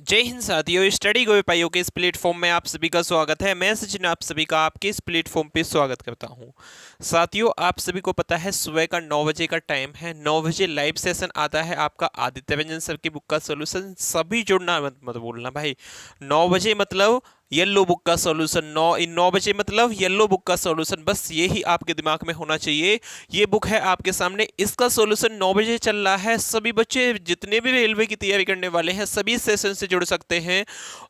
जय हिंद साथियों, स्टडी गो पाइयों के इस प्लेटफॉर्म में आप सभी का स्वागत है। मैं सचिन आप सभी का आपके इस प्लेटफॉर्म पे स्वागत करता हूं। साथियों, आप सभी को पता है सुबह का 9 बजे का टाइम है। 9 बजे लाइव सेशन आता है आपका आदित्य रंजन सर की बुक का सॉल्यूशन। सभी जुड़ना मत बोलना भाई। 9 बजे मतलब येलो बुक का सॉल्यूशन। 9 बजे मतलब येलो बुक का सॉल्यूशन, बस यही आपके दिमाग में होना चाहिए। ये बुक है आपके सामने, इसका सॉल्यूशन 9 बजे चल रहा है। सभी बच्चे जितने भी रेलवे की तैयारी करने वाले हैं सभी सेशन से जुड़ सकते हैं।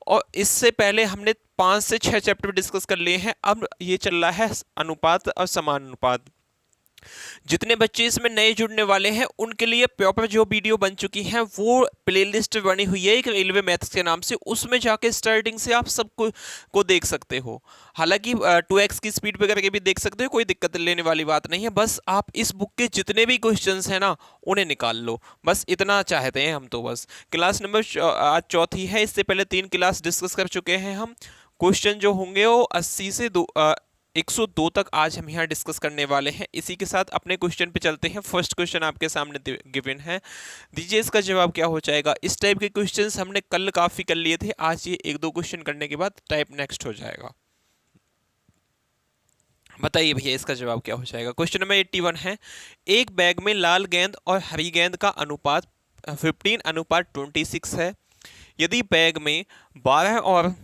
और इससे पहले हमने 5 से 6 चैप्टर डिस्कस कर लिए हैं। अब ये चल रहा है अनुपात और समानुपात। जितने बच्चे इसमें नए जुड़ने वाले हैं उनके लिए प्रॉपर जो वीडियो बन चुकी है वो प्लेलिस्ट बनी हुई है एक रेलवे मैथ्स के नाम से, उसमें जाके स्टार्टिंग से आप सबको देख सकते हो। हालांकि 2x की स्पीड पे करके भी देख सकते हो, कोई दिक्कत लेने वाली बात नहीं है। बस आप इस बुक के जितने भी क्वेश्चंस हैं ना उन्हें निकाल लो, बस इतना चाहते हैं हम। तो बस क्लास नंबर आज चौथी है, इससे पहले 3 क्लास डिस्कस कर चुके हैं हम। क्वेश्चन जो होंगे वो 80 से 102 तक आज हम यहाँ डिस्कस करने वाले हैं। इसी के साथ अपने क्वेश्चन पे चलते हैं। फर्स्ट क्वेश्चन आपके सामने गिवन है, दीजिए इसका जवाब क्या हो जाएगा। इस टाइप के क्वेश्चंस हमने कल काफी कर लिए थे, आज ये 1-2 क्वेश्चन करने के बाद टाइप नेक्स्ट हो जाएगा। बताइए भैया इसका जवाब क्या हो जाएगा। क्वेश्चन नंबर 81 है, एक बैग में लाल गेंद और हरी गेंद का अनुपात 15:26 है। यदि बैग में 12 और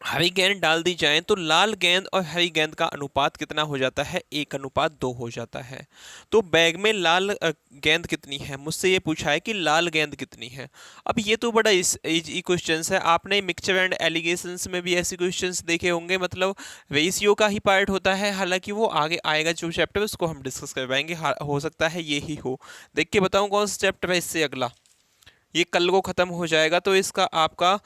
हरी गेंद डाल दी जाए तो लाल गेंद और हरी गेंद का अनुपात कितना हो जाता है, 1:2 हो जाता है। तो बैग में लाल गेंद कितनी है, मुझसे ये पूछा है कि लाल गेंद कितनी है। अब ये तो बड़ा इजी क्वेश्चन है, आपने मिक्सचर एंड एलिगेशंस में भी ऐसे क्वेश्चंस देखे होंगे। मतलब रेशियो का ही पार्ट होता है, हालांकि वो आगे आएगा जो चैप्टर उसको हम डिस्कस करवाएंगे। हो सकता है ये ही हो, देख के बताऊँ कौन सा चैप्टर है इससे अगला। ये कल को खत्म हो जाएगा तो इसका आपका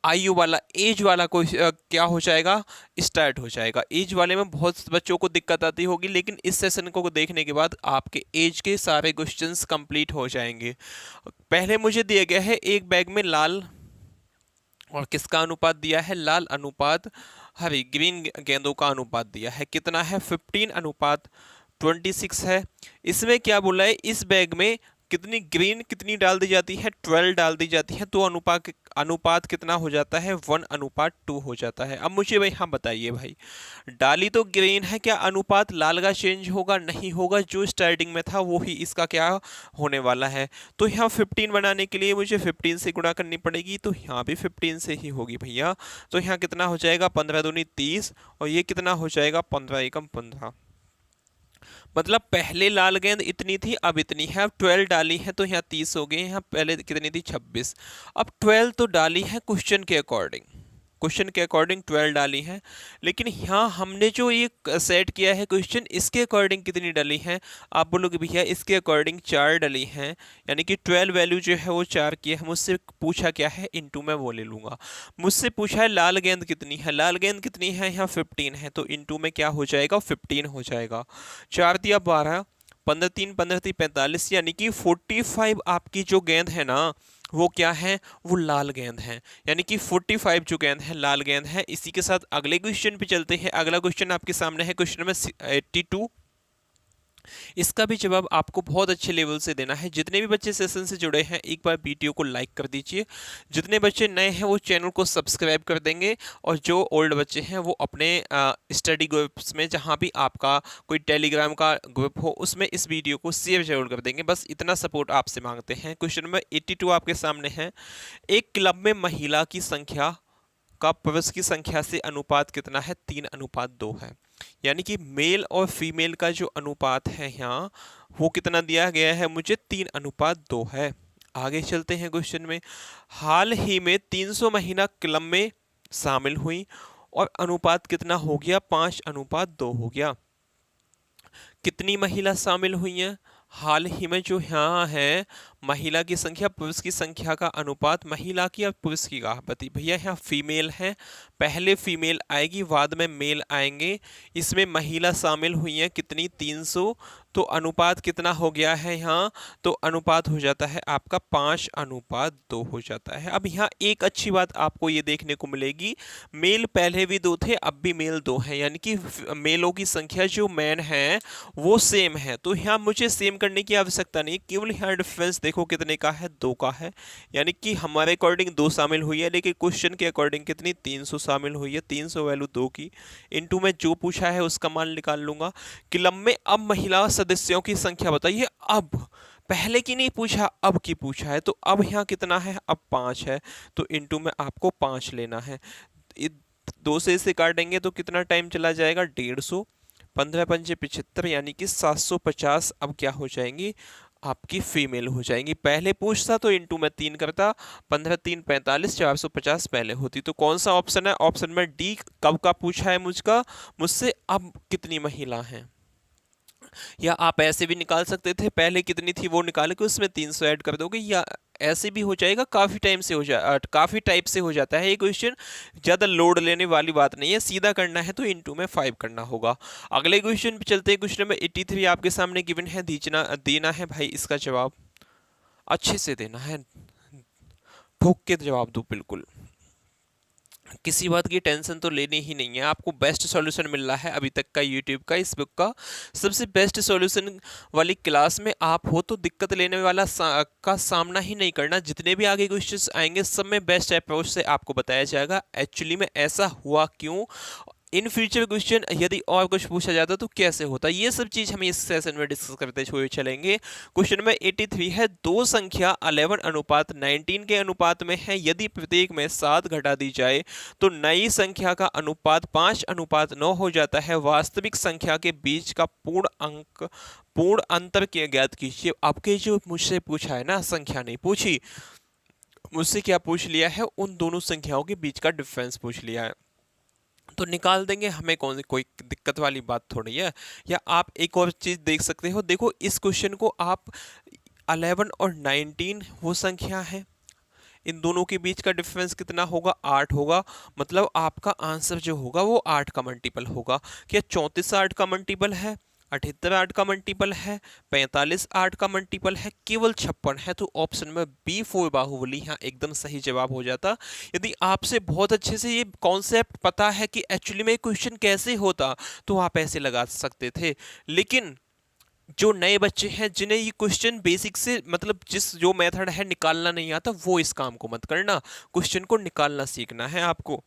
आयु वाला एज वाला कोई क्या हो जाएगा, स्टार्ट हो जाएगा। एज वाले में बहुत बच्चों को दिक्कत आती होगी, लेकिन इस सेशन को देखने के बाद आपके एज के सारे क्वेश्चंस कंप्लीट हो जाएंगे। पहले मुझे दिया गया है एक बैग में लाल और किसका अनुपात दिया है, लाल अनुपात हरी ग्रीन गेंदों का अनुपात दिया है। कितना है, 15:26 है। इसमें क्या बोला है, इस बैग में कितनी ग्रीन कितनी डाल दी जाती है, 12 डाल दी जाती है। तो अनुपात कितना हो जाता है, 1:2 हो जाता है। अब मुझे भाई हाँ बताइए भाई, डाली तो ग्रीन है, क्या अनुपात लाल का चेंज होगा, नहीं होगा। जो स्टार्टिंग में था वो ही इसका क्या होने वाला है। तो यहाँ 15 बनाने के लिए मुझे 15 से गुणा करनी पड़ेगी, तो यहाँ भी 15 से ही होगी भैया। तो यहाँ कितना हो जाएगा, 15 दूनी 30, और ये कितना हो जाएगा, 15 एकम 15। मतलब पहले लाल गेंद इतनी थी, अब इतनी है। अब 12 डाली है तो यहाँ 30 हो गए। यहाँ पहले कितनी थी, 26। अब 12 तो डाली है क्वेश्चन के अकॉर्डिंग, क्वेश्चन के अकॉर्डिंग 12 डाली है। लेकिन यहाँ हमने जो ये सेट किया है क्वेश्चन, इसके अकॉर्डिंग कितनी डाली है, आप बोलोगे भैया इसके अकॉर्डिंग 4 डाली है। यानी कि 12 वैल्यू जो है वो 4 की है। मुझसे पूछा क्या है, इनटू में वो ले लूंगा। मुझसे पूछा है लाल गेंद कितनी है, लाल गेंद कितनी है, यहाँ 15 है, तो इनटू में क्या हो जाएगा, 15 हो जाएगा। 4 दिया 12, 15 3 15 3 45, यानी कि 45 आपकी जो गेंद है ना वो क्या है, वो लाल गेंद है। यानी कि 45 जो गेंद है लाल गेंद है। इसी के साथ अगले क्वेश्चन पे चलते हैं। अगला क्वेश्चन आपके सामने है क्वेश्चन नंबर 82। इसका भी जवाब आपको बहुत अच्छे लेवल से देना है। जितने भी बच्चे सेशन से जुड़े हैं एक बार वीडियो को लाइक कर दीजिए। जितने बच्चे नए हैं वो चैनल को सब्सक्राइब कर देंगे, और जो ओल्ड बच्चे हैं वो अपने स्टडी ग्रुप्स में, जहाँ भी आपका कोई टेलीग्राम का ग्रुप हो, उसमें इस वीडियो को शेयर जरूर कर देंगे। बस इतना सपोर्ट आपसे मांगते हैं। क्वेश्चन नंबर 82 आपके सामने है, एक क्लब में महिला की संख्या का पुरुष की संख्या से अनुपात कितना है, 3:2 है। यानी कि मेल और फीमेल का जो अनुपात है यहाँ वो कितना दिया गया है मुझे, 3:2 है। आगे चलते हैं क्वेश्चन में। हाल ही में 300 महिला क्लब में शामिल हुई और अनुपात कितना हो गया, 5:2 हो गया। कितनी महिला शामिल हुई हैं, हाल ही में जो यहाँ है महिला की संख्या पुरुष की संख्या का अनुपात, महिला की और पुरुष की कहा बती भैया। यहाँ फीमेल है, पहले फीमेल आएगी बाद में मेल आएंगे। इसमें महिला शामिल हुई है कितनी, 300। तो अनुपात कितना हो गया है यहाँ, तो अनुपात हो जाता है आपका 5:2 हो जाता है। अब यहाँ एक अच्छी बात आपको ये देखने को मिलेगी, मेल पहले भी 2 थे अब भी मेल 2 है। यानी कि मेलों की संख्या जो मैन है वो सेम है। तो यहाँ मुझे सेम करने की आवश्यकता नहीं, केवल यहाँ डिफरेंस देखो देखो कितने का है, 2 का है, यानी कि हमारे अकॉर्डिंग 2 शामिल हुई है, लेकिन क्वेश्चन के अकॉर्डिंग कितनी 300 शामिल हुई है। 300 वैल्यू 2 की इनटू में जो पूछा है उसका मान निकाल लूंगा। क्लब में अब महिला सदस्यों की संख्या बताइए। अब पहले की नहीं पूछा, अब की पूछा है, तो अब यहाँ कितना है, अब 5 है, तो इनटू में आपको 5 लेना है। 2 से इसे काटेंगे तो कितना टाइम चला जाएगा, 150, 15 पंजे 75, यानी कि 750 अब क्या हो जाएंगी, आपकी फीमेल हो जाएंगी। पहले पूछता तो इनटू में 3 करता, 15 3 45, 450 पहले होती। तो कौन सा ऑप्शन है, ऑप्शन में डी, कब का पूछा है मुझसे अब कितनी महिला हैं। या आप ऐसे भी निकाल सकते थे, पहले कितनी थी वो निकाल के उसमें 300 ऐड कर दोगे, या ऐसे भी हो जाएगा, काफ़ी टाइम से काफ़ी टाइप से हो जाता है ये क्वेश्चन। ज़्यादा लोड लेने वाली बात नहीं है, सीधा करना है तो इनटू में 5 करना होगा। अगले क्वेश्चन पे चलते हैं। क्वेश्चन नंबर 83 आपके सामने गिवन है, देना है भाई इसका जवाब, अच्छे से देना है, ठोक के जवाब दो बिल्कुल, किसी बात की टेंशन तो लेनी ही नहीं है। आपको बेस्ट सॉल्यूशन मिल रहा है अभी तक का यूट्यूब का, इस बुक का सबसे बेस्ट सॉल्यूशन वाली क्लास में आप हो, तो दिक्कत लेने वाला का सामना ही नहीं करना। जितने भी आगे क्वेश्चंस आएंगे सब में बेस्ट अप्रोच से आपको बताया जाएगा एक्चुअली में ऐसा हुआ क्यों, इन फ्यूचर क्वेश्चन यदि और कुछ पूछा जाता तो कैसे होता, ये सब चीज हम इस सेशन में डिस्कस करते हुए चलेंगे। क्वेश्चन नंबर 83 है, दो संख्या 11:19 के अनुपात में है, यदि प्रत्येक में 7 घटा दी जाए तो नई संख्या का अनुपात 5:9 हो जाता है। वास्तविक संख्या के बीच का पूर्ण अंतर के ज्ञात कीजिए। आपके जो मुझसे पूछा है ना, संख्या नहीं पूछी मुझसे, क्या पूछ लिया है, उन दोनों संख्याओं के बीच का डिफरेंस पूछ लिया है, तो निकाल देंगे, हमें कोई दिक्कत वाली बात थोड़ी है। या आप एक और चीज देख सकते हो, देखो इस क्वेश्चन को आप 11 और 19 वो संख्या है, इन दोनों के बीच का डिफरेंस कितना होगा, 8 होगा, मतलब आपका आंसर जो होगा वो 8 का मल्टीपल होगा। क्या 34 8 का मल्टीपल है, 78 8 का मल्टीपल है, 45 8 का मल्टीपल है, केवल 56 है। तो ऑप्शन में बी 4 बाहुबली यहाँ एकदम सही जवाब हो जाता। यदि आपसे बहुत अच्छे से ये कॉन्सेप्ट पता है कि एक्चुअली में क्वेश्चन कैसे होता, तो आप ऐसे लगा सकते थे। लेकिन जो नए बच्चे हैं जिन्हें ये क्वेश्चन बेसिक से मतलब जो मेथड है निकालना नहीं आता, वो इस काम को मत करना, क्वेश्चन को निकालना सीखना है आपको।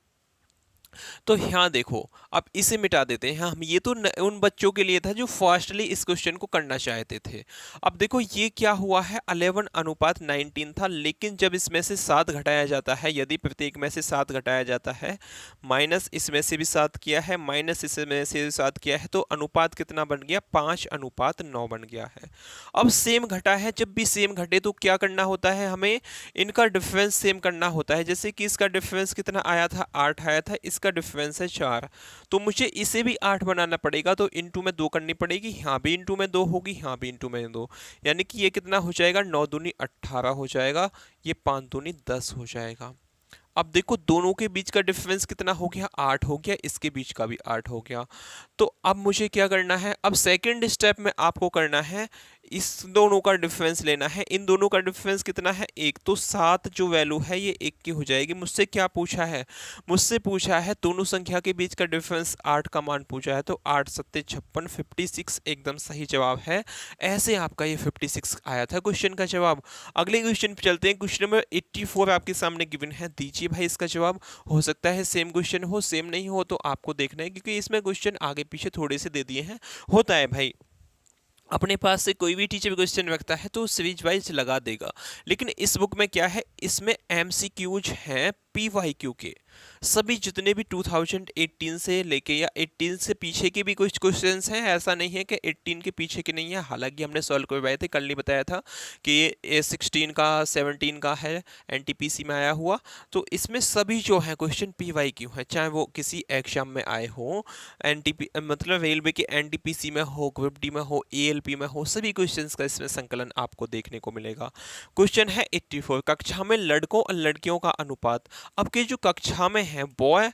तो यहाँ देखो, अब इसे मिटा देते हैं हम, ये तो उन बच्चों के लिए था जो फास्टली इस क्वेश्चन को करना चाहते थे। अब देखो ये क्या हुआ है, 11:19 था, लेकिन जब इसमें से 7 घटाया जाता है, यदि प्रत्येक में से 7 घटाया जाता है, माइनस इसमें से भी 7 किया है, माइनस इसमें से भी 7 किया है, तो अनुपात कितना बन गया, 5:9 बन गया है। अब सेम घटा है, जब भी सेम घटे तो क्या करना होता है, हमें इनका डिफरेंस सेम करना होता है। जैसे कि इसका डिफरेंस कितना आया था, 8 आया था, इसका डिफरेंस है 4, तो मुझे इसे भी 8 बनाना पड़ेगा, तो इनटू में 2 करनी पड़ेगी, यहाँ भी इनटू में 2 होगी, यहाँ भी इनटू में 2, यानी कि ये कितना हो जाएगा, 9 दूनी 18 हो जाएगा, ये 5 दूनी 10 हो जाएगा। अब देखो दोनों के बीच का डिफरेंस कितना हो गया, 8 हो गया, इसके बीच का भी 8 हो गया। तो अब मुझे क्या करना है, अब सेकंड स्टेप में आपको करना है, इस दोनों का डिफरेंस लेना है। इन दोनों का डिफरेंस कितना है, 1, तो 7 जो वैल्यू है ये 1 की हो जाएगी। मुझसे क्या पूछा है, मुझसे पूछा है दोनों संख्या के बीच का डिफरेंस 8 का मान पूछा है, तो 8 7 56, 56 एकदम सही जवाब है। ऐसे आपका ये 56 आया था क्वेश्चन का जवाब। अगले क्वेश्चन पे चलते हैं। क्वेश्चन नंबर 84 आपके सामने गिवन है, दीजिए भाई इसका जवाब। हो सकता है सेम क्वेश्चन हो, सेम नहीं हो तो आपको देखना है, क्योंकि इसमें क्वेश्चन आगे पीछे थोड़े से दे दिए हैं, होता है भाई। अपने पास से कोई भी टीचर क्वेश्चन रखता है तो सीरीज वाइज लगा देगा, लेकिन इस बुक में क्या है, इसमें एमसीक्यूज हैं पीवाईक्यू के। सभी जितने भी 2018 से लेके या 18 से पीछे के भी कुछ क्वेश्चंस हैं, ऐसा नहीं है कि 18 के पीछे के नहीं है। हालांकि हमने सॉल्व करवाए थे, कल नहीं बताया था कि ये 16 का 17 का है, एनटीपीसी में आया हुआ। तो इसमें सभी जो है क्वेश्चन पीवाईक्यू है, चाहे वो किसी एग्जाम में आए हो, एनटीपी मतलब रेलवे के एनटीपीसी में हो, ग्रुप डी में हो, एएलपी में हो, सभी क्वेश्चंस का इसमें संकलन आपको देखने को मिलेगा। क्वेश्चन है 84, कक्षा में लड़कों और लड़कियों का अनुपात। अब के जो कक्षा में है बॉय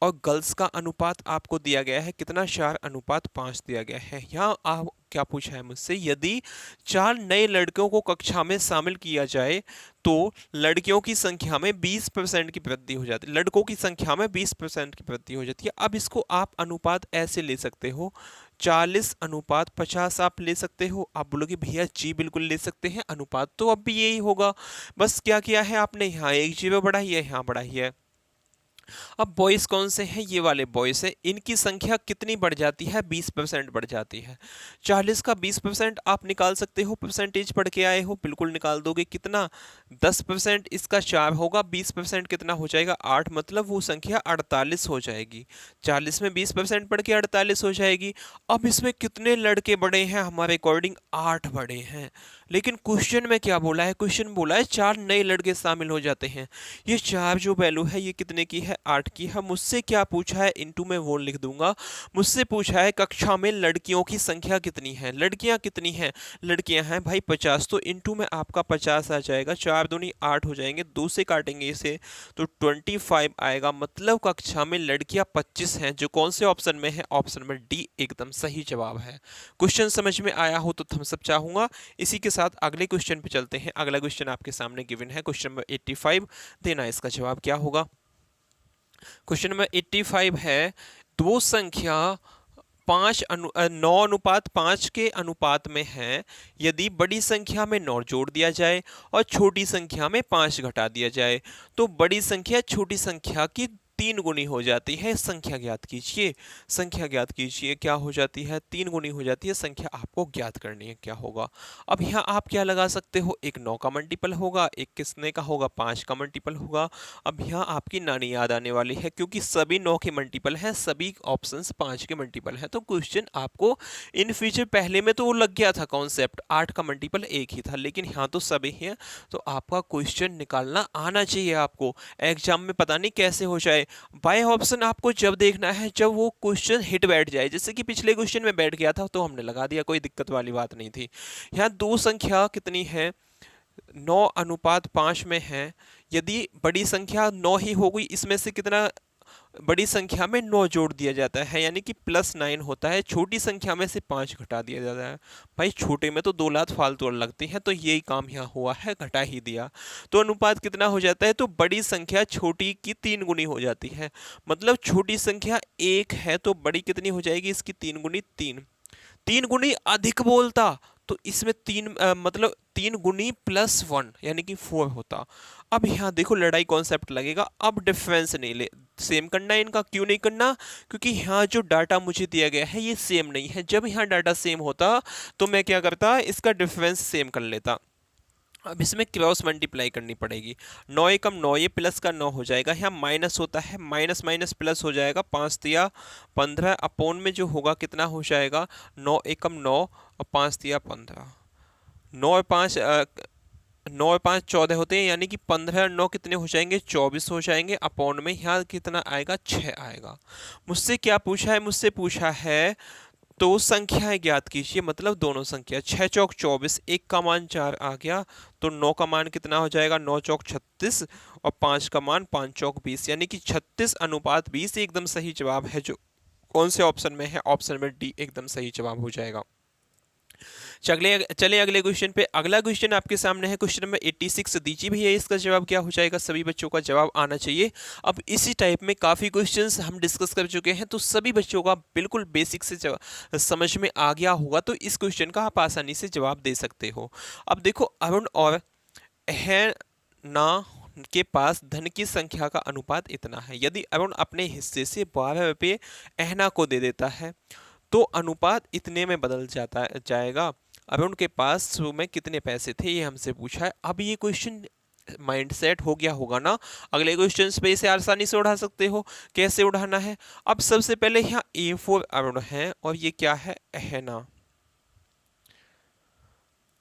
और गर्ल्स का अनुपात आपको दिया गया है कितना, 4:5 दिया गया है। यहाँ आप क्या पूछा है मुझसे, यदि 4 नए लड़कों को कक्षा में शामिल किया जाए तो लड़कियों की संख्या में 20% की वृद्धि हो जाती है, लड़कों की संख्या में 20% की वृद्धि हो जाती है। अब इसको आप अनुपात ऐसे ले सकते हो, 40:50 आप ले सकते हो। आप बोलोगे भैया जी बिल्कुल ले सकते हैं, अनुपात तो अब भी यही होगा, बस क्या किया है आपने, यहाँ एक जीरो बढ़ाई है, यहाँ बढ़ाई है। अब बॉयज कौन से हैं, ये वाले बॉयज हैं, इनकी संख्या कितनी बढ़ जाती है, 20% बढ़ जाती है। 40 का 20% आप निकाल सकते हो, परसेंटेज पढ़ के आए हो, बिल्कुल निकाल दोगे। कितना, 10%, इसका 4 होगा, 20% कितना हो जाएगा, 8, मतलब वो संख्या 48 हो जाएगी। 40 में 20% पढ़ के 48 हो जाएगी। अब इसमें कितने लड़के बढ़े हैं, हमारे अकॉर्डिंग 8 बढ़े हैं। लेकिन क्वेश्चन में क्या बोला है, क्वेश्चन बोला है 4 नए लड़के शामिल हो जाते हैं। ये 4 जो वैल्यू है ये कितने की है, 8 की है। मुझसे क्या पूछा है, इनटू में वो लिख दूंगा। मुझसे पूछा है कक्षा में लड़कियों की संख्या कितनी है, लड़कियां कितनी हैं, लड़कियां हैं भाई 50, तो इनटू में आपका 50 आ जाएगा, 4 दूनी 8 हो जाएंगे, 2 से काटेंगे इसे तो 25 आएगा। मतलब कक्षा में लड़कियां 25 हैं, जो कौन से ऑप्शन में है, ऑप्शन में डी एकदम सही जवाब है। क्वेश्चन समझ में आया हो तो थम्स अप चाहूंगा। इसी के साथ अगले क्वेश्चन पे चलते हैं। अगला क्वेश्चन आपके सामने गिवन है, क्वेश्चन नंबर 85, देना इसका जवाब क्या होगा। क्वेश्चन नंबर 85 है, दो संख्या 9:5 के अनुपात में है, यदि बड़ी संख्या में 9 जोड़ दिया जाए और छोटी संख्या में 5 घटा दिया जाए तो बड़ी संख्या छोटी संख्या की 3 गुनी हो जाती है। संख्या ज्ञात कीजिए, संख्या ज्ञात कीजिए, क्या हो जाती है, 3 गुनी हो जाती है। संख्या आपको ज्ञात करनी है, क्या होगा। अब यहाँ आप क्या लगा सकते हो, एक 9 का मल्टीपल होगा, एक किसने का होगा, 5 का मल्टीपल होगा। अब यहाँ आपकी नानी याद आने वाली है, क्योंकि सभी 9 के मल्टीपल हैं, सभी ऑप्शंस 5 के मल्टीपल हैं। तो क्वेश्चन आपको इन फ्यूचर, पहले में तो वो लग गया था कॉन्सेप्ट, 8 का मल्टीपल 1 ही था, लेकिन यहाँ तो सभी हैं। तो आपका क्वेश्चन निकालना आना चाहिए आपको। एग्जाम में पता नहीं कैसे हो जाए, बाय ऑप्शन आपको जब देखना है जब वो क्वेश्चन हिट बैठ जाए, जैसे कि पिछले क्वेश्चन में बैठ गया था तो हमने लगा दिया, कोई दिक्कत वाली बात नहीं थी। यहाँ दो संख्या कितनी है, 9:5 में है, यदि बड़ी संख्या 9 ही हो गई, इसमें से कितना, बड़ी संख्या में 9 जोड़ दिया जाता है, यानी कि +9 होता है। छोटी संख्या में से 5 घटा दिया जाता है। भाई छोटे में तो 2 लात फालतू और लगती हैं, तो यही काम यहाँ हुआ है, घटा ही दिया। तो अनुपात कितना हो जाता है, तो बड़ी संख्या छोटी की 3 गुनी हो जाती है। मतलब छोटी संख्या 1 है तो बड़ी कितनी हो जाएगी, इसकी 3 गुनी, 3 गुनी अधिक बोलता तो इसमें 3 मतलब 3 गुनी +1 यानी कि 4 होता। अब यहाँ देखो लड़ाई कॉन्सेप्ट लगेगा। अब डिफरेंस नहीं ले, सेम करना है इनका, क्यों नहीं करना, क्योंकि यहाँ जो डाटा मुझे दिया गया है ये सेम नहीं है। जब यहाँ डाटा सेम होता तो मैं क्या करता, इसका डिफरेंस सेम कर लेता। अब इसमें क्रॉस मल्टीप्लाई करनी पड़ेगी, 9 एकम 9, ये प्लस का 9 हो जाएगा, यहाँ माइनस होता है, माइनस माइनस प्लस हो जाएगा, 5 तिया 15, अपोन में जो होगा कितना हो जाएगा, 9 एकम 9 और 5 तिया 15, 9 और 5 9 और 5 14 होते हैं, यानी कि 15 और 9 कितने हो जाएंगे, 24 हो जाएंगे। अपोन में यहाँ कितना आएगा, 6 आएगा। मुझसे क्या पूछा है, मुझसे पूछा है तो संख्याएं ज्ञात कीजिए, मतलब दोनों संख्या, 6 चौक 24, 1 का मान 4 आ गया, तो 9 का मान कितना हो जाएगा, 9 चौक 36 और 5 का मान 5 चौक 20, यानी कि 36:20 एकदम सही जवाब है। जो कौन से ऑप्शन में है, ऑप्शन में डी एकदम सही जवाब हो जाएगा। चले अगले क्वेश्चन पे। अगला क्वेश्चन आपके सामने है, क्वेश्चन नंबर 86। दीजिए भैया इसका जवाब क्या हो जाएगा, सभी बच्चों का जवाब आना चाहिए। अब इसी टाइप में काफ़ी क्वेश्चंस हम डिस्कस कर चुके हैं, तो सभी बच्चों का बिल्कुल बेसिक से समझ में आ गया होगा, तो इस क्वेश्चन का आप आसानी से जवाब दे सकते हो। अब देखो, अरुण और ना के पास धन की संख्या का अनुपात इतना है। यदि अरुण अपने हिस्से से 12 रुपये अहना को दे देता है तो अनुपात इतने में बदल जाएगा। अरुण के पास शुरू में कितने पैसे थे, ये हमसे पूछा है। अब ये क्वेश्चन माइंड सेट हो गया होगा ना, अगले क्वेश्चन पे इसे आसानी से उठा सकते हो। कैसे उठाना है, अब सबसे पहले यहाँ A4 अरुण है और ये क्या है, अहना।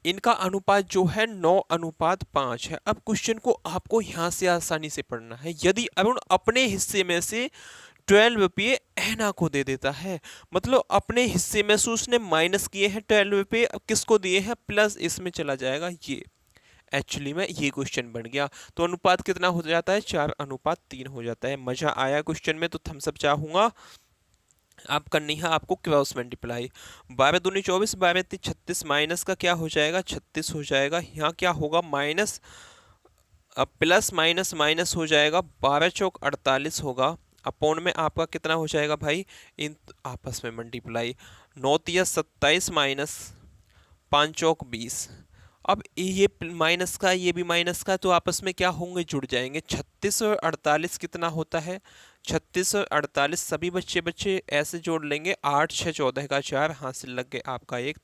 इनका अनुपात जो है 9:5 है। अब क्वेश्चन को आपको यहाँ से आसानी से पढ़ना है। यदि अरुण अपने हिस्से में से 12 रुपये अहना को दे देता है, मतलब अपने हिस्से में से उसने माइनस किए हैं 12 रुपये, किसको दिए हैं, प्लस इसमें चला जाएगा ये एक्चुअली में ये क्वेश्चन बन गया। तो अनुपात कितना हो जाता है, 4:3 हो जाता है। मजा आया क्वेश्चन में, तो थम्स अप चाहूंगा। आप करनी है आपको क्रॉस मल्टीप्लाई। 12×2 = 24, 12×3 = 36, माइनस का क्या हो जाएगा, 36 हो जाएगा। यहाँ क्या होगा, माइनस, अब प्लस माइनस माइनस हो जाएगा, 12×4 = 48 होगा। अपोन में आपका कितना हो जाएगा भाई, इन आपस में मल्टीप्लाई। 9×3 = 27 माइनस 5×4 = 20। अब ये माइनस का ये भी माइनस का, तो आपस में क्या होंगे, जुड़ जाएंगे। 36 और 48 कितना होता है, 36 और 48 सभी बच्चे बच्चे ऐसे जोड़ लेंगे। 8 6 14 का 4, हासिल लग गए आपका एक।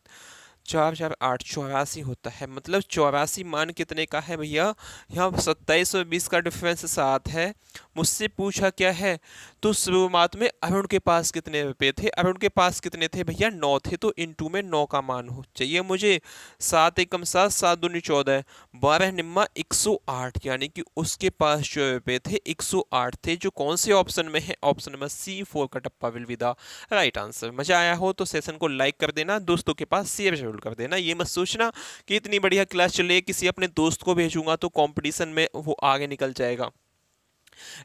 4 4 8 84 होता है। मतलब 84 मान कितने का है भैया, यहाँ 27 और 20 का डिफरेंस 7 है। मुझसे पूछा क्या है, तो शुरुआत में अरुण के पास कितने रुपए थे, अरुण के पास कितने थे भैया, 9 थे। तो इंटू में 9 का मान हो चाहिए मुझे। 7 एकम 7, 7 दूनी 14, 12 निम्मा 108, यानी कि उसके पास जो रुपए थे 108 थे। जो कौन से ऑप्शन में है, ऑप्शन नंबर C4 का टप्पा will be the right answer. मजा आया हो तो सेशन को लाइक कर देना, दोस्तों के पास शेयर जरूर कर देना। ये मत सोचना कि इतनी बढ़िया क्लास चले किसी अपने दोस्त को भेजूंगा तो कंपटीशन में वो आगे निकल जाएगा,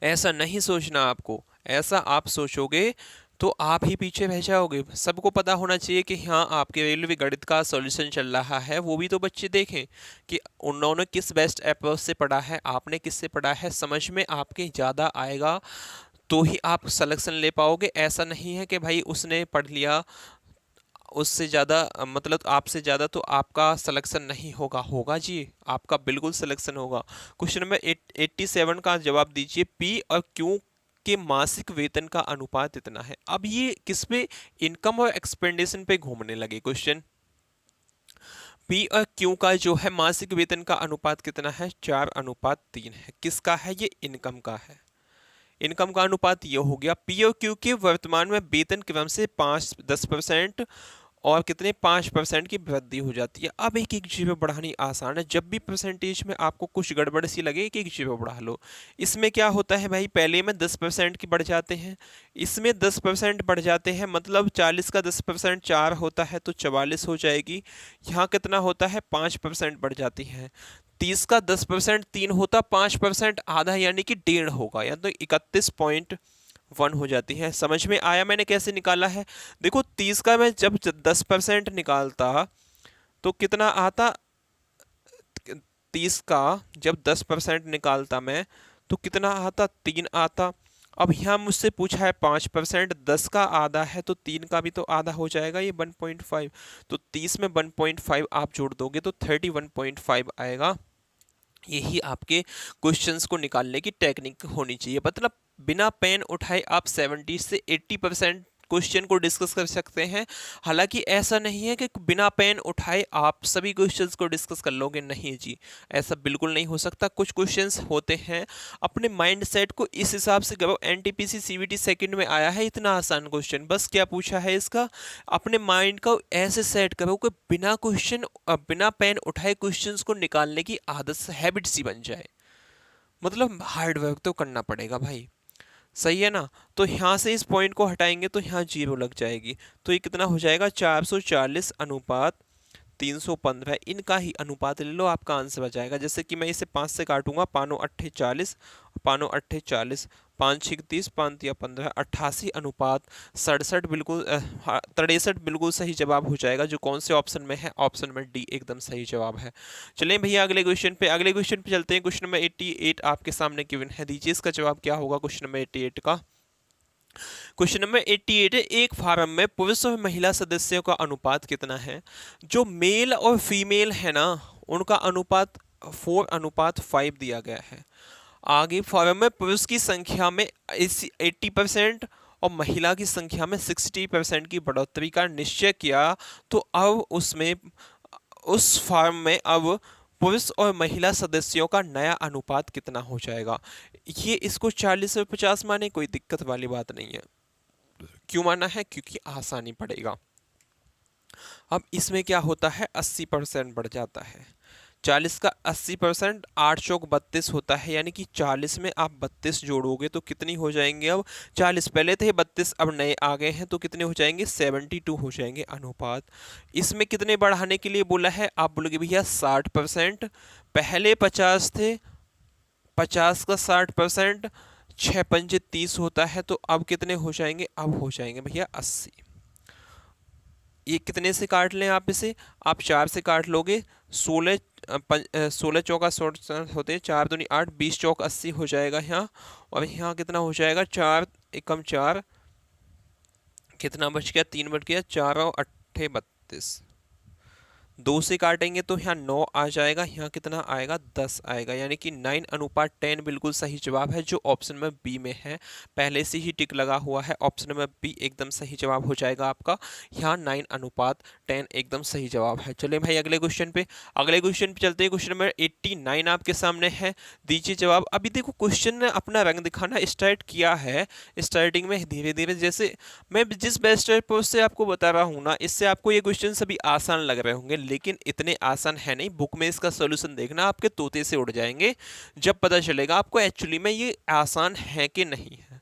ऐसा नहीं सोचना आपको। ऐसा आप सोचोगे तो आप ही पीछे रह जाओगे। सबको पता होना चाहिए कि हाँ आपके रेलवे गणित का सॉल्यूशन चल रहा है, वो भी तो बच्चे देखें कि उन्होंने किस बेस्ट अप्रोच से पढ़ा है, आपने किससे पढ़ा है। समझ में आपके ज़्यादा आएगा तो ही आप सिलेक्शन ले पाओगे। ऐसा नहीं है कि भाई उसने पढ़ लिया उससे ज़्यादा, मतलब आपसे ज़्यादा तो आपका सिलेक्शन नहीं होगा। होगा जी, आपका बिल्कुल सिलेक्शन होगा। क्वेश्चन नंबर 87 का जवाब दीजिए। पी और क्यू के मासिक वेतन का अनुपात इतना है। अब ये किस पे, इनकम और एक्सपेंडिशन पे घूमने लगे क्वेश्चन। पी और क्यू का जो है मासिक वेतन का अनुपात कितना है, 4:3 है। किसका है ये, इनकम का है। इनकम का अनुपात ये हो गया। पी और क्यू के वर्तमान में वेतन क्रम से 5-10% और कितने 5% की वृद्धि हो जाती है। अब एक एक जीरो बढ़ानी आसान है। जब भी परसेंटेज में आपको कुछ गड़बड़ सी लगे, एक एक जीरो बढ़ा लो। इसमें क्या होता है भाई, पहले में 10% की बढ़ जाते हैं, इसमें 10% बढ़ जाते हैं। मतलब 40 का 10% 4 होता है तो 44 हो जाएगी। यहाँ कितना होता है, 5% बढ़ जाती है। 30 का 10% 3 होता, 5% आधा यानी कि 1.5 होगा, या तो 31.1 हो जाती है। समझ में आया मैंने कैसे निकाला है। देखो 30 का मैं जब 10% निकालता तो कितना आता, 30 का जब 10% निकालता मैं तो कितना आता, 3 आता। अब यहाँ मुझसे पूछा है 5%, 10 का आधा है तो 3 का भी तो आधा हो जाएगा, ये 1.5। तो 30 में 1.5 आप जोड़ दोगे तो 31.5 आएगा। यही आपके क्वेश्चंस को निकालने की टेक्निक होनी चाहिए। मतलब बिना पेन उठाए आप 70 से 80% क्वेश्चन को डिस्कस कर सकते हैं। हालांकि ऐसा नहीं है कि बिना पेन उठाए आप सभी क्वेश्चंस को डिस्कस कर लोगे, नहीं जी, ऐसा बिल्कुल नहीं हो सकता। कुछ क्वेश्चंस होते हैं, अपने माइंड सेट को इस हिसाब से करो। एनटीपीसी सीवीटी सेकंड में आया है इतना आसान क्वेश्चन, बस क्या पूछा है इसका, अपने माइंड को ऐसे सेट करो कि बिना क्वेश्चन बिना पेन उठाए क्वेश्चंस को निकालने की आदत, हैबिट सी बन जाए। मतलब हार्ड वर्क तो करना पड़ेगा भाई, सही है ना। तो यहाँ से इस पॉइंट को हटाएंगे तो यहाँ जीरो लग जाएगी। तो ये कितना हो जाएगा, 440 अनुपात 315। इनका ही अनुपात ले लो, आपका आंसर आ जाएगा। जैसे कि मैं इसे 5 से काटूंगा, 5×8 = 40, 5×8 = 40, 5×6 = 30, 5×3 = 15, 88:67 बिल्कुल 63 बिल्कुल सही जवाब हो जाएगा। जो कौन से ऑप्शन में है, ऑप्शन में डी एकदम सही जवाब है। चलें भैया अगले क्वेश्चन पे चलते हैं। क्वेश्चन नंबर 88 आपके सामने गिवन है, दीजिए इसका जवाब क्या होगा क्वेश्चन नंबर 88 का। क्वेश्चन नंबर 88 है, एक फार्म में पुरुष और महिला सदस्यों का अनुपात कितना है। जो मेल और फीमेल है ना, उनका अनुपात 4:5 दिया गया है। आगे फार्म में पुरुष की संख्या में 80% और महिला की संख्या में 60% की बढ़ोतरी का निश्चय किया, तो अब उसमें उस फार्म में अब पुरुष और महिला सदस्यों का नया अनुपात कितना हो जाएगा। ये इसको 40 और 50 माने, कोई दिक्कत वाली बात नहीं है। क्यों माना है, क्योंकि आसानी पड़ेगा। अब इसमें क्या होता है, 80% बढ़ जाता है। 40 का 80%, 8 चौक 32 होता है, यानी कि 40 में आप 32 जोड़ोगे तो कितनी हो जाएंगे? अब 40 पहले थे 32, अब नए आ गए हैं तो कितने हो जाएंगे? 72 हो जाएंगे अनुपात। इसमें कितने बढ़ाने के लिए बोला है? आप बोलोगे भैया 60%, पहले 50 थे, 50 का 60%, 6 पंजे 30 होता है, तो अब कितने हो जाएंगे? अब हो जाएंगे भैया 80। ये कितने से काट लें आप इसे? आप 4 से काट लोगे, 16 चौका 16 होते हैं, 4 दूनी 8, 20 चौक 80 हो जाएगा यहाँ। और यहाँ कितना हो जाएगा? 4 एकम 4, कितना बच गया? 3 बच गया, 4 और 8 32। 2 से काटेंगे तो यहाँ 9 आ जाएगा, यहाँ कितना आएगा? 10 आएगा, यानी कि 9:10 बिल्कुल सही जवाब है, जो ऑप्शन में बी में है। पहले से ही टिक लगा हुआ है, ऑप्शन में बी एकदम सही जवाब हो जाएगा आपका। यहाँ 9:10 एकदम सही जवाब है। चलिए भाई अगले क्वेश्चन पे चलते हैं। क्वेश्चन नंबर 89 आपके सामने है, दीजिए जवाब। अभी देखो क्वेश्चन ने अपना रंग दिखाना स्टार्ट किया है, स्टार्टिंग में धीरे धीरे, जैसे मैं जिस बेस्ट अप्रोच से आपको बता रहा हूँ ना, इससे आपको ये क्वेश्चन सभी आसान लग रहे होंगे, लेकिन इतने आसान है नहीं। बुक में इसका सॉल्यूशन देखना, आपके तोते से उड़ जाएंगे जब पता चलेगा आपको एक्चुअली में ये आसान है कि नहीं है।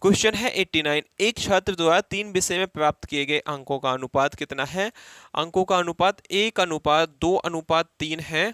क्वेश्चन है 89, एक छात्र द्वारा 3 विषय में प्राप्त किए गए अंकों का अनुपात कितना है? अंकों का अनुपात 1:2:3 है।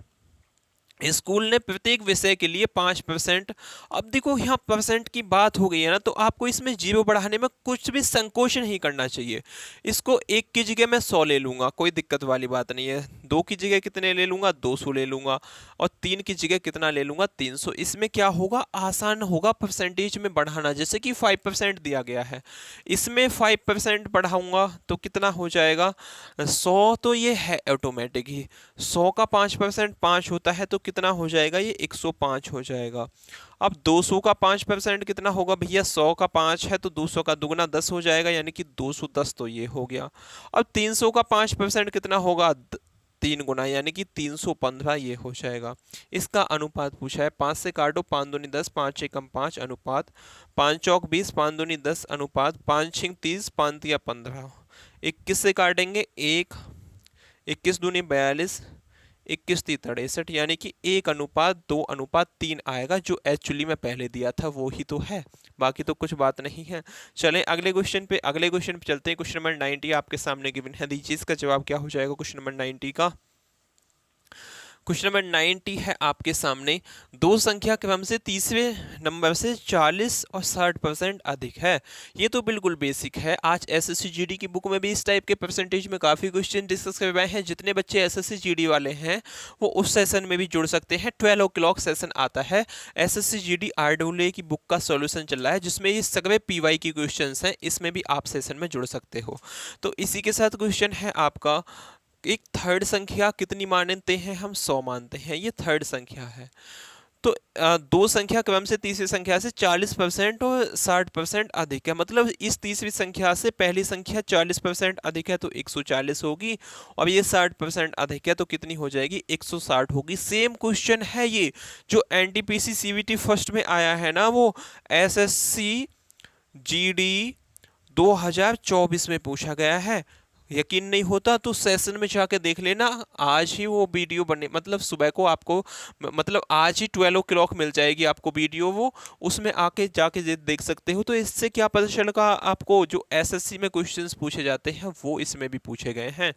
स्कूल ने प्रत्येक विषय के लिए 5%। अब देखो यहाँ परसेंट की बात हो गई है ना, तो आपको इसमें जीरो बढ़ाने में कुछ भी संकोच नहीं करना चाहिए। इसको 1 की जगह मैं 100 ले लूंगा, कोई दिक्कत वाली बात नहीं है। 2 की जगह कितने ले लूंगा? 200 ले लूंगा। और 3 की जगह कितना ले लूंगा? 300। इसमें क्या होगा? आसान होगा परसेंटेज में बढ़ाना, जैसे कि 5% दिया गया है, इसमें 5% बढ़ाऊंगा तो कितना हो जाएगा? 100। तो ये है ऑटोमेटिक ही, 100 का 5% 5 होता है, तो कितना हो जाएगा? ये 105 हो जाएगा। अब 200 का 5% कितना होगा भैया? 100 का 5 है तो 200 का दुगना 10 हो जाएगा, यानी कि 210। तो ये हो गया। अब 300 का 5% कितना होगा? 3 गुना, यानी कि 315 ये हो जाएगा। इसका अनुपात पूछा है, 5 से काटो, 5 दूनी 10, 5 एकम 5 अनुपात, 5 चौक 20, 5 दूनी 10 अनुपात, 5 छिंग 30, 5 तिया 15। 21 से काटेंगे 1, 21 दूनी 42, 21 × 63, यानी कि 1:2:3 आएगा, जो एक्चुअली में पहले दिया था वो ही तो है, बाकी तो कुछ बात नहीं है। चलें अगले क्वेश्चन पे चलते हैं। क्वेश्चन नंबर 90 आपके सामने गिवन है, दीजिए इसका जवाब क्या हो जाएगा क्वेश्चन नंबर 90 का। क्वेश्चन नंबर 90 है आपके सामने, दो संख्या क्रम से तीसरे नंबर से 40 और 60% अधिक है। ये तो बिल्कुल बेसिक है, आज एसएससी जीडी की बुक में भी इस टाइप के परसेंटेज में काफ़ी क्वेश्चन डिस्कस करवाए हैं। जितने बच्चे एसएससी जीडी वाले हैं वो उस सेशन में भी जुड़ सकते हैं। 12 o'clock सेशन आता है, एसएससी जीडी आरडब्ल्यूए की बुक का सॉल्यूशन चल रहा है, जिसमें ये सगवे पीवाई की क्वेश्चन हैं, इसमें भी आप सेशन में जुड़ सकते हो। तो इसी के साथ क्वेश्चन है आपका, एक थर्ड संख्या कितनी मानते हैं हम? 100 मानते हैं, ये थर्ड संख्या है। तो दो संख्या क्रम से तीसरी संख्या से 40% और 60% अधिक है, मतलब इस तीसरी संख्या से पहली संख्या 40% अधिक है तो 140 होगी, और ये 60% अधिक है तो कितनी हो जाएगी? 160 होगी। सेम क्वेश्चन है ये जो एनटीपीसी सीवीटी फर्स्ट में आया है ना, वो एसएससी जीडी 2024 में पूछा गया है। यकीन नहीं होता तो सेशन में जाके देख लेना, आज ही वो वीडियो बने, मतलब सुबह को आपको, मतलब आज ही 12 o'clock मिल जाएगी आपको वीडियो, वो उसमें आके जाके देख सकते हो। तो इससे क्या पता चलेगा आपको, जो एसएससी में क्वेश्चंस पूछे जाते हैं वो इसमें भी पूछे गए हैं।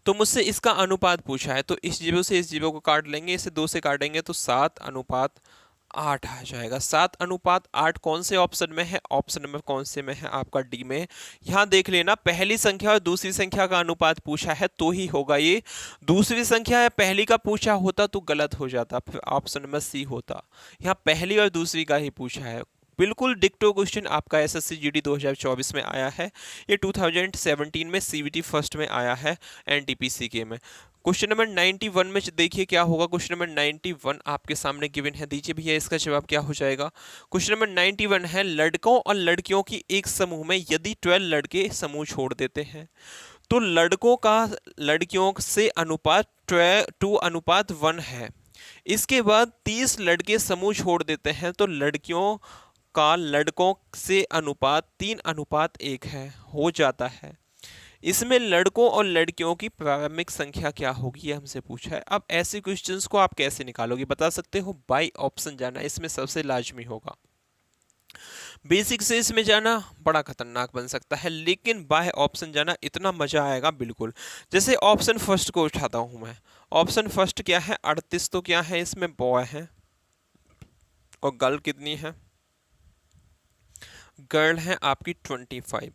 तो मुझसे इसका अनुपात पूछा है, तो इस जीरो से इस जीरो को काट लेंगे, इसे 2 से काटेंगे तो 7:8 आ जाएगा। 7:8 कौन से ऑप्शन में है? ऑप्शन नंबर कौन से में है? आपका डी में। यहां देख लेना, पहली संख्या और दूसरी संख्या का अनुपात पूछा है तो ही होगा ये। दूसरी संख्या या पहली का पूछा होता तो गलत हो जाता, फिर ऑप्शन नंबर सी होता। यहाँ पहली और दूसरी का ही पूछा है। बिल्कुल डिक्टो क्वेश्चन आपका एसएससी जीडी 2024 में आया है, ये 2017 में सीवीटी फर्स्ट में आया है एनटीपीसी के में। क्वेश्चन नंबर 91 में देखिए क्या होगा। क्वेश्चन नंबर 91 आपके सामने गिवन है, दीजिए भैया इसका जवाब क्या हो जाएगा। क्वेश्चन नंबर 91 है, लड़कों और लड़कियों की एक समूह में यदि 12 लड़के समूह छोड़ देते हैं तो लड़कों का लड़कियों से अनुपात 2:1 है। इसके बाद 30 लड़के समूह छोड़ देते हैं तो लड़कियों का लड़कों से अनुपात 3:1 है, हो जाता है। इसमें लड़कों और लड़कियों की प्रारंभिक संख्या क्या होगी, ये हमसे पूछा है। अब ऐसे क्वेश्चंस को आप कैसे निकालोगे, बता सकते हो, बाई ऑप्शन जाना इसमें सबसे लाजमी होगा। बेसिक से इसमें जाना बड़ा खतरनाक बन सकता है, लेकिन बाय ऑप्शन जाना इतना मजा आएगा बिल्कुल। जैसे ऑप्शन फर्स्ट को उठाता हूं मैं, ऑप्शन फर्स्ट क्या है, 38, तो क्या है इसमें बॉय है, और गर्ल कितनी है, गर्ल है आपकी 25।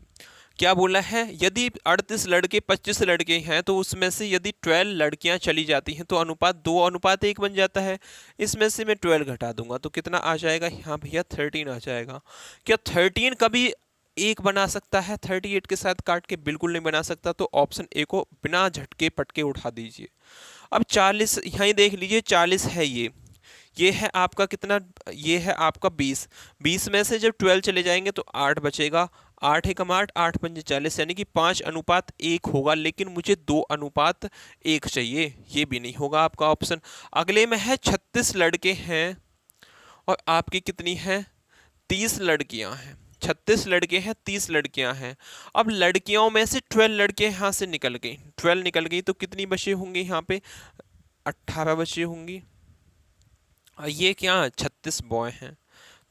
क्या बोला है, यदि 38 लड़के 25 लड़के हैं तो उसमें से यदि 12 लड़कियां चली जाती हैं तो अनुपात 2:1 बन जाता है। इसमें से मैं 12 घटा दूंगा तो कितना आ जाएगा, यहाँ भैया 13 आ जाएगा। क्या 13 कभी एक बना सकता है 38 के साथ काट के? बिल्कुल नहीं बना सकता, तो ऑप्शन ए को बिना झटके पटके उठा दीजिए। अब 40 यहाँ देख लीजिए, 40 है ये है आपका कितना, ये है आपका 20। 20 में से जब 12 चले जाएंगे तो 8 बचेगा, 8 एकम 8, 8 पंजे 40, यानी कि 5:1 होगा, लेकिन मुझे 2:1 चाहिए, ये भी नहीं होगा आपका ऑप्शन। अगले में है 36 लड़के हैं और आपकी कितनी हैं, 30 लड़कियां हैं। 36 लड़के हैं, 30 लड़कियां हैं। अब लड़कियों में से 12 लड़के यहाँ से निकल गई, 12 निकल गई तो कितनी बचे होंगे यहाँ पे, 18 बचे होंगी। ये क्या 36 बॉय हैं,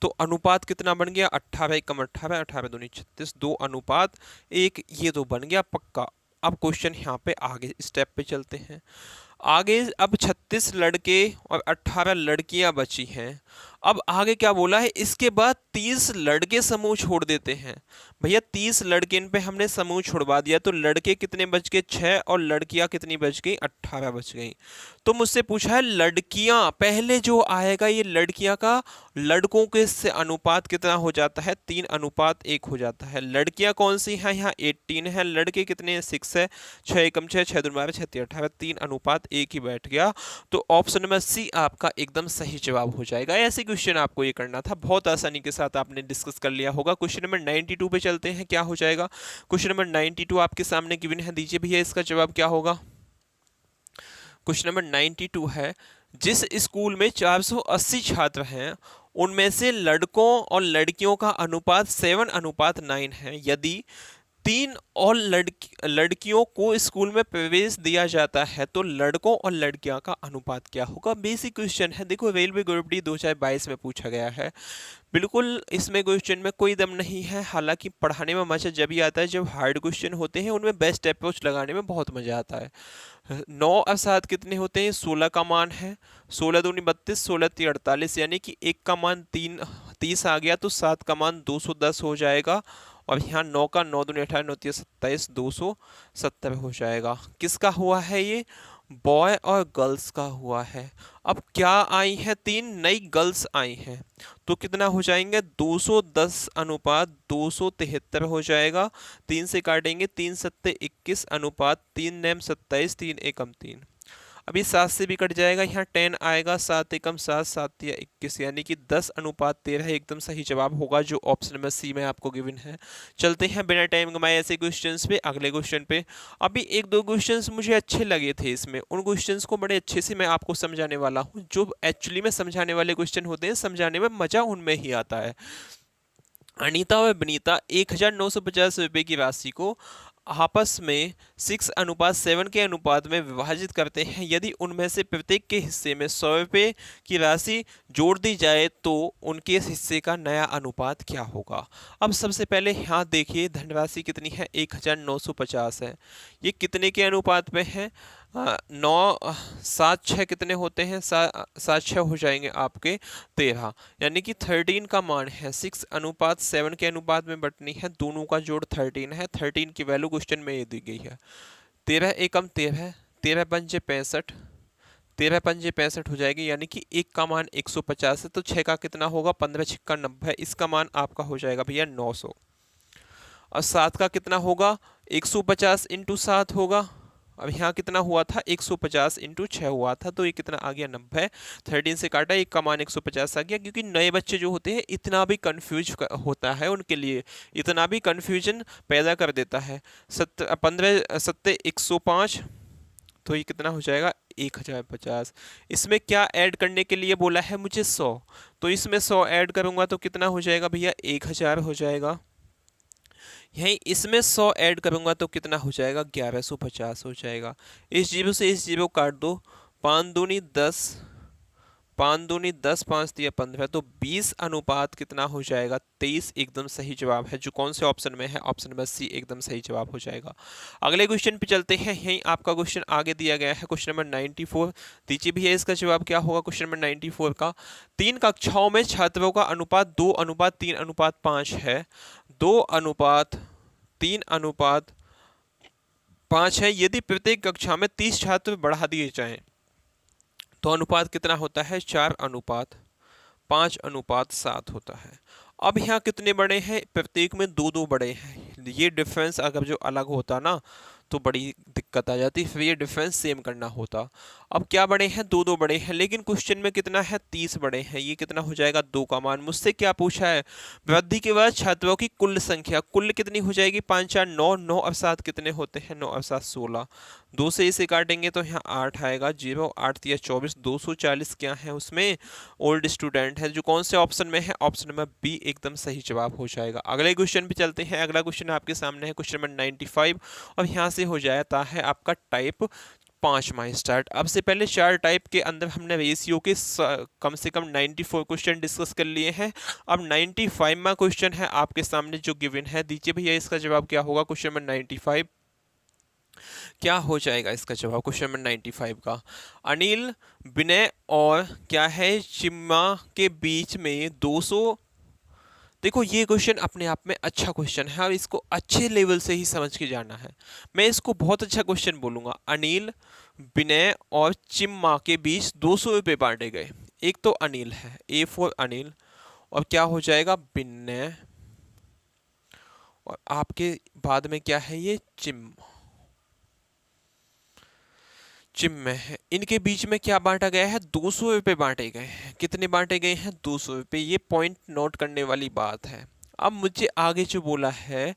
तो अनुपात कितना बन गया, 18 एकम 18, 18 दूनी 36, 2:1, ये तो बन गया पक्का। अब क्वेश्चन यहाँ पे आगे स्टेप पे चलते हैं। आगे अब 36 लड़के और 18 लड़कियां बची हैं। अब आगे क्या बोला है, इसके बाद 30 लड़के समूह छोड़ देते हैं। भैया 30 लड़के इन पे हमने समूह छुड़वा दिया तो लड़के कितने बच गए, 6, और लड़कियां कितनी बच गई, 18 बच गई। तो मुझसे पूछा है लड़कियां, पहले जो आएगा ये लड़कियां का लड़कों के से अनुपात कितना हो जाता है, 3:1 हो जाता है। लड़कियां कौन सी हैं, यहाँ 18 है, लड़के कितने हैं, 6 है, 6 एकम 6, 6 दूनी 12, 6 3 18, 3:1 ही बैठ गया। तो ऑप्शन नंबर सी आपका एकदम सही जवाब हो जाएगा। ऐसे क्वेश्चन आपको ये करना था, बहुत आसानी के साथ आपने डिस्कस कर लिया होगा। क्वेश्चन नंबर 92 पे चलते हैं, क्या हो जाएगा। क्वेश्चन नंबर 92 आपके सामने गिवन है, दीजिए भैया इसका जवाब क्या होगा। क्वेश्चन नंबर 92 है, जिस स्कूल में 480 छात्र हैं उनमें से लड़कों और लड़कियों का अनुपात 7:9 है। यदि 3 और लड़कियों को स्कूल में प्रवेश दिया जाता है तो लड़कों और लड़कियां का अनुपात क्या होगा। बेसिक क्वेश्चन है, देखो रेलवे ग्रुप डी 2022 में पूछा गया है। बिल्कुल इसमें क्वेश्चन में कोई दम नहीं है, हालांकि पढ़ाने में मजा जब ही आता है जब हार्ड क्वेश्चन होते हैं, उनमें बेस्ट अप्रोच लगाने में बहुत मजा आता है। 9 और 7 कितने होते हैं, 16 का मान है, 16 दूनी 32, 16 तीन 48, यानी कि 1 का मान 30 आ गया तो 7 का मान 210 हो जाएगा। और यहाँ 9 का 9 दूनी 18, 9 27, 270 हो जाएगा। किसका हुआ है ये, बॉय और गर्ल्स का हुआ है। अब क्या आई है, 3 नई गर्ल्स आई हैं तो कितना हो जाएंगे, 210:273 हो जाएगा। 3 से काटेंगे, 3 सत्ते 21 अनुपात 3 नेम 27, 3 एकम 3। अभी 7 से भी कट जाएगा, यहाँ 10 आएगा, 7 एकम 7, 7 या 21, यानी कि 10:13 एकदम सही जवाब होगा जो ऑप्शन नंबर सी में आपको गिवन है। चलते हैं बिना टाइम गमाए ऐसे क्वेश्चंस पे, अगले क्वेश्चन पे। अभी 1-2 क्वेश्चंस मुझे अच्छे लगे थे इसमें, उन क्वेश्चंस को बड़े अच्छे से मैं आपको समझाने वाला हूँ। जो एक्चुअली में समझाने वाले क्वेश्चन होते हैं, समझाने में मजा उनमें ही आता है। अनीता और बनीता 1950 रुपये की राशि को आपस में 6:7 के अनुपात में विभाजित करते हैं। यदि उनमें से प्रत्येक के हिस्से में 100 रुपये की राशि जोड़ दी जाए तो उनके हिस्से का नया अनुपात क्या होगा। अब सबसे पहले यहाँ देखिए धनराशि कितनी है, 1950 है। ये कितने के अनुपात में है, 9 7 6 कितने होते हैं, 7 6 हो जाएंगे आपके 13, यानी कि 13 का मान है। 6:7 के अनुपात में बटनी है, दोनों का जोड़ 13 है। 13 की वैल्यू क्वेश्चन में ये दी गई है। 13 एकम 13, 13 पंजे 65, 13 पंजे 65 हो जाएगी, यानी कि 1 का मान 150 है तो 6 का कितना होगा, 15 छिक्का 90, इसका मान आपका हो जाएगा भैया 900। और 7 का कितना होगा, 150 इंटू 7 होगा। अब यहाँ कितना हुआ था, 150 इंटू 6 हुआ था तो ये कितना आ गया, 90। 13 से काटा, 1 का मान 150 आ गया। क्योंकि नए बच्चे जो होते हैं इतना भी कंफ्यूज होता है, उनके लिए इतना भी कंफ्यूजन पैदा कर देता है। 15 सत्ते 105, तो ये कितना हो जाएगा, 1050। इसमें क्या ऐड करने के लिए बोला है मुझे, 100, तो इसमें 100 ऐड करूंगा तो कितना हो जाएगा भैया, 1000 हो जाएगा। यहीं इसमें 100 ऐड करूंगा तो कितना हो जाएगा, 1150 हो जाएगा। इस जीरो से इस जीरो काट दो, 5 दूनी 10, 5 दूनी 10, 5 तिया 15, तो 20 अनुपात कितना हो जाएगा, 23 एकदम सही जवाब है, जो कौन से ऑप्शन में है, ऑप्शन नंबर सी एकदम सही जवाब हो जाएगा। अगले क्वेश्चन पे चलते हैं। यहीं आपका क्वेश्चन आगे दिया गया है, क्वेश्चन नंबर 94। दीजिए भैया इसका जवाब क्या होगा क्वेश्चन नंबर 94 का। 3 कक्षाओं में छात्रों का अनुपात 2:3:5 है। 2:3:5 है। यदि प्रत्येक कक्षा में 30 छात्र बढ़ा दिए जाएं तो अनुपात कितना होता है, 4:5:7 होता है। अब यहाँ कितने बड़े हैं, प्रत्येक में दो दो बड़े हैं। ये डिफरेंस अगर जो अलग होता ना तो बड़ी दिक्कत आ जाती, फिर ये डिफरेंस सेम करना होता। अब क्या बड़े हैं, दो दो बड़े हैं, लेकिन क्वेश्चन में कितना है, 30 बड़े हैं। ये कितना हो जाएगा, 2 का मान। मुझसे क्या पूछा है, वृद्धि के बाद छात्रों की कुल संख्या, कुल कितनी हो जाएगी, 5 4 9, 9 और 7 कितने होते हैं, 9 और 7 16। 2 से इसे काटेंगे तो यहाँ 8 आएगा, 0 8 तिया 24, 240 क्या है उसमें, ओल्ड स्टूडेंट है, जो कौन से ऑप्शन में है, ऑप्शन नंबर बी एकदम सही जवाब हो जाएगा। अगले क्वेश्चन पे चलते हैं। अगला क्वेश्चन आपके सामने है क्वेश्चन नंबर 95, और यहाँ से हो जाता है आपका टाइप 5वां स्टार्ट। अब से पहले 4 टाइप के अंदर हमने रेशियो के कम से कम 94 क्वेश्चन डिस्कस कर लिए हैं। अब 95वां क्वेश्चन है आपके सामने जो गिवन है। दीजिए भैया इसका जवाब क्या होगा क्वेश्चन नंबर 95, क्या हो जाएगा इसका जवाब क्वेश्चन नंबर 95 का। अनिल, विनय और क्या है, चिम्मा के बीच में 200। देखो ये क्वेश्चन अपने आप में अच्छा क्वेश्चन है और इसको अच्छे लेवल से ही समझ के जाना है। मैं इसको बहुत अच्छा क्वेश्चन बोलूंगा। अनिल, विनय और चिम्मा के बीच 200 रुपये बांटे गए। एक तो अनिल है, ए फॉर अनिल, और क्या हो जाएगा, विनय, और आपके बाद में क्या है, ये चिम्मा, चिन्मय है। इनके बीच में क्या बांटा गया है, 200 रुपये बांटे गए हैं। कितने बांटे गए हैं, 200 रुपये। ये पॉइंट नोट करने वाली बात है। अब मुझे आगे जो बोला है,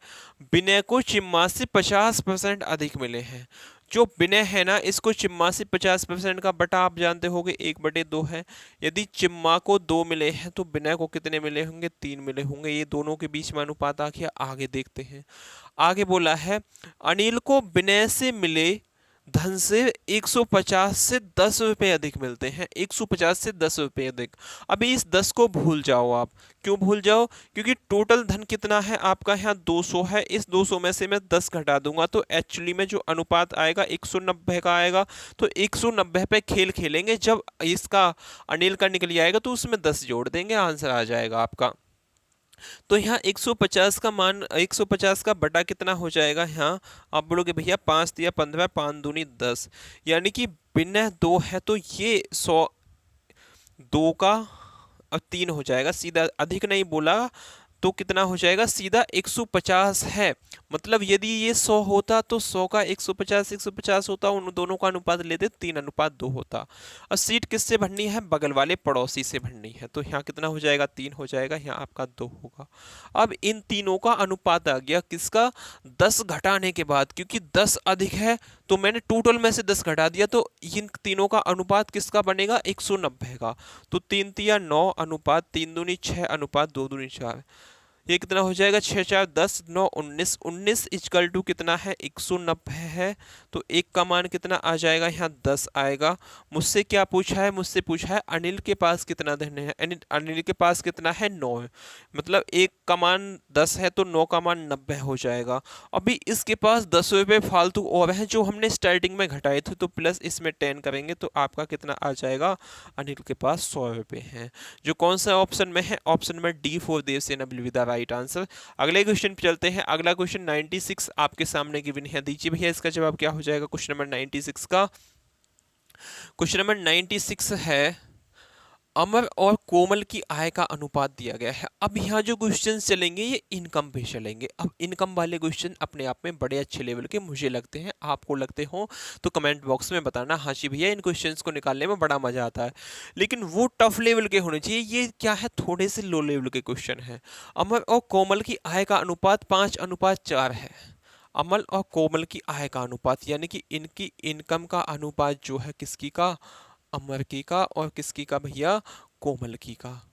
विनय को चिम्मा से 50% अधिक मिले हैं। जो विनय है ना, इसको चिम्मा से 50% का बटा आप जानते होंगे 1/2 है। यदि चिम्मा को 2 मिले हैं तो विनय को कितने मिले होंगे, 3 मिले होंगे। ये दोनों के बीच में अनुपात आ गया। आगे देखते हैं। आगे बोला है, अनिल को विनय से मिले धन से 150 से 10 रुपए अधिक मिलते हैं। 150 से 10 रुपए अधिक। अभी इस 10 को भूल जाओ आप। क्यों भूल जाओ, क्योंकि टोटल धन कितना है आपका, यहाँ 200 है। इस 200 में से मैं 10 घटा दूंगा तो एक्चुअली में जो अनुपात आएगा 190 का आएगा। तो 190 पे खेल खेलेंगे। जब इसका अनिल का निकल आएगा तो उसमें 10 जोड़ देंगे, आंसर आ जाएगा आपका। तो यहाँ 150 का मान, 150 का बटा कितना हो जाएगा, यहाँ आप बोलोगे भैया 5 दिया 15, 5 दूनी 10, यानी कि बिना 2 है तो ये 100, 2 का अब 3 हो जाएगा सीधा। अधिक नहीं बोला तो कितना हो जाएगा, सीधा 150 है। मतलब यदि ये 100 होता तो 100 का 150 150 होता, उन दोनों का अनुपात लेते 3:2 होता। और सीट किससे भरनी है, बगल वाले पड़ोसी से भरनी है। तो यहाँ कितना हो जाएगा, 3 हो जाएगा, यहाँ आपका 2 होगा। अब इन तीनों का अनुपात आ गया किसका, 10 घटाने के बाद, क्योंकि 10 अधिक है तो मैंने टोटल में से 10 घटा दिया, तो इन तीनों का अनुपात किसका बनेगा, 190 का। तो 3 तिया 9 अनुपात 3 दूनी 6 अनुपात 2 दूनी 4। ये कितना हो जाएगा, 6 4 10 9 19, 19 इक्वल टू कितना है, 190 है। तो एक का मान कितना आ जाएगा, यहाँ 10 आएगा। मुझसे क्या पूछा है, मुझसे पूछा है अनिल के पास कितना धन है। अनिल के पास कितना है, 9 है। मतलब एक का मान 10 है तो 9 का मान 90 हो जाएगा। अभी इसके पास 10 रुपये फालतू और हैं जो हमने स्टार्टिंग में घटाए थे, तो प्लस इसमें 10 करेंगे तो आपका कितना आ जाएगा, अनिल के पास 100 रुपये हैं। जो कौन सा ऑप्शन में है, option number D for Devsena will be the right answer. अगले क्वेश्चन पे चलते हैं। अगला क्वेश्चन 96 आपके सामने गिवन है। दीजिए भैया इसका जवाब क्या हो जाएगा क्वेश्चन नंबर 96 का। क्वेश्चन नंबर 96 है, अमर और कोमल की आय का अनुपात दिया गया है। अब यहाँ जो क्वेश्चन चलेंगे ये इनकम पे चलेंगे। अब इनकम वाले क्वेश्चन अपने आप में बड़े अच्छे लेवल के मुझे लगते हैं, आपको लगते हो तो कमेंट बॉक्स में बताना। हाँ जी भैया, इन क्वेश्चंस को निकालने में बड़ा मजा आता है, लेकिन वो टफ लेवल के होने चाहिए। ये क्या है, थोड़े से लो लेवल के क्वेश्चन है। अमर और कोमल की आय का अनुपात 5:4 है। अमल और कोमल की आय का अनुपात, यानी कि इनकी इनकम का अनुपात जो है किसकी का, अमर की का, और किसकी का भैया, कोमल की का।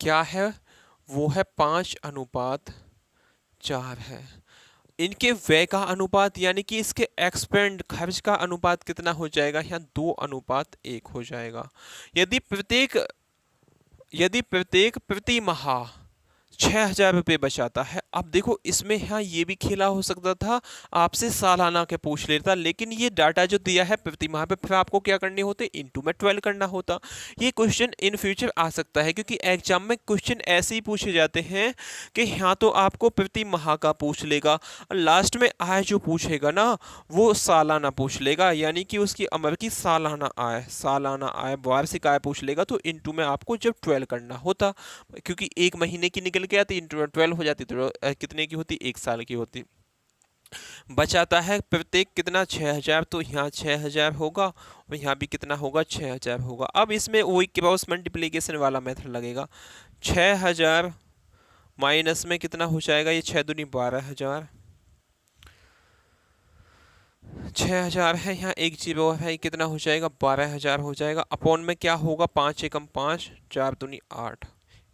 क्या है, वो है 5:4। 4 है। इनके व्यय का अनुपात यानी कि इसके एक्सपेंड खर्च का अनुपात कितना हो जाएगा, यहाँ 2:1 हो जाएगा। यदि प्रत्येक प्रति माह 6,000 रुपये बचाता है। अब देखो इसमें यहाँ ये भी खेला हो सकता था, आपसे सालाना के पूछ लेता, लेकिन ये डाटा जो दिया है प्रति माह पे, फिर आपको क्या करने होते, इनटू में 12 करना होता। ये क्वेश्चन इन फ्यूचर आ सकता है, क्योंकि एग्जाम में क्वेश्चन ऐसे ही पूछे जाते हैं कि यहाँ तो आपको प्रति माह का पूछ लेगा, और लास्ट में आय जो पूछेगा ना वो सालाना पूछ लेगा, यानी कि उसकी अमर की सालाना आय वार्षिक आय पूछ लेगा, तो इनटू में आपको जब 12 करना होता, क्योंकि एक महीने की निकल के आती, इंटू 12 हो जाती, तो कितने की होती, 1 साल की होती। बचाता है प्रत्येक कितना, 6,000, तो यहाँ 6,000 होगा, और यहाँ भी कितना होगा, 6,000 होगा। अब इसमें वही क्रॉस मल्टीप्लीकेशन वाला मेथड लगेगा। 6,000 माइनस में कितना हो जाएगा, ये 6 दूनी 12,000, 6,000 है, यहाँ एक जीरो है, कितना हो जाएगा, 12,000 हो जाएगा। अपॉन में क्या होगा, 5 एकम 5, 4 दूनी 8।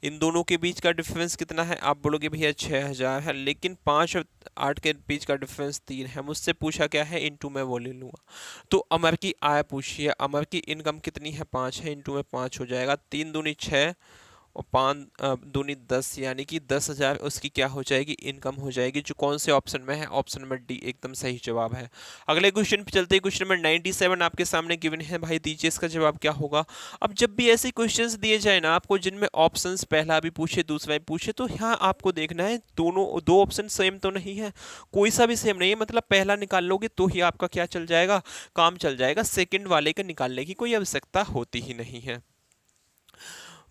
इन दोनों के बीच का डिफरेंस कितना है, आप बोलोगे भैया 6,000 है, लेकिन 5 और 8 के बीच का डिफरेंस 3 है। मुझसे पूछा क्या है, इनटू में वो ले लूँगा। तो अमर की आय पूछिए, अमर की इनकम कितनी है, 5 है, इनटू में 5 हो जाएगा, 3 दूनी 6 और 5 दूनी 10, यानी कि 10,000 उसकी क्या हो जाएगी, इनकम हो जाएगी, जो कौन से ऑप्शन में है, ऑप्शन नंबर डी एकदम सही जवाब है। अगले क्वेश्चन पे चलते हैं। क्वेश्चन नंबर 97 आपके सामने गिवन है, भाई दीजिए इसका जवाब क्या होगा। अब जब भी ऐसे क्वेश्चंस दिए जाए ना आपको, जिनमें ऑप्शंस पहला भी पूछे दूसरा भी पूछे, तो यहाँ आपको देखना है दोनों दो ऑप्शन सेम तो नहीं है, कोई सा भी सेम नहीं है, मतलब पहला निकाल लोगे तो ही आपका क्या चल जाएगा, काम चल जाएगा, सेकंड वाले के निकालने की कोई आवश्यकता होती ही नहीं है।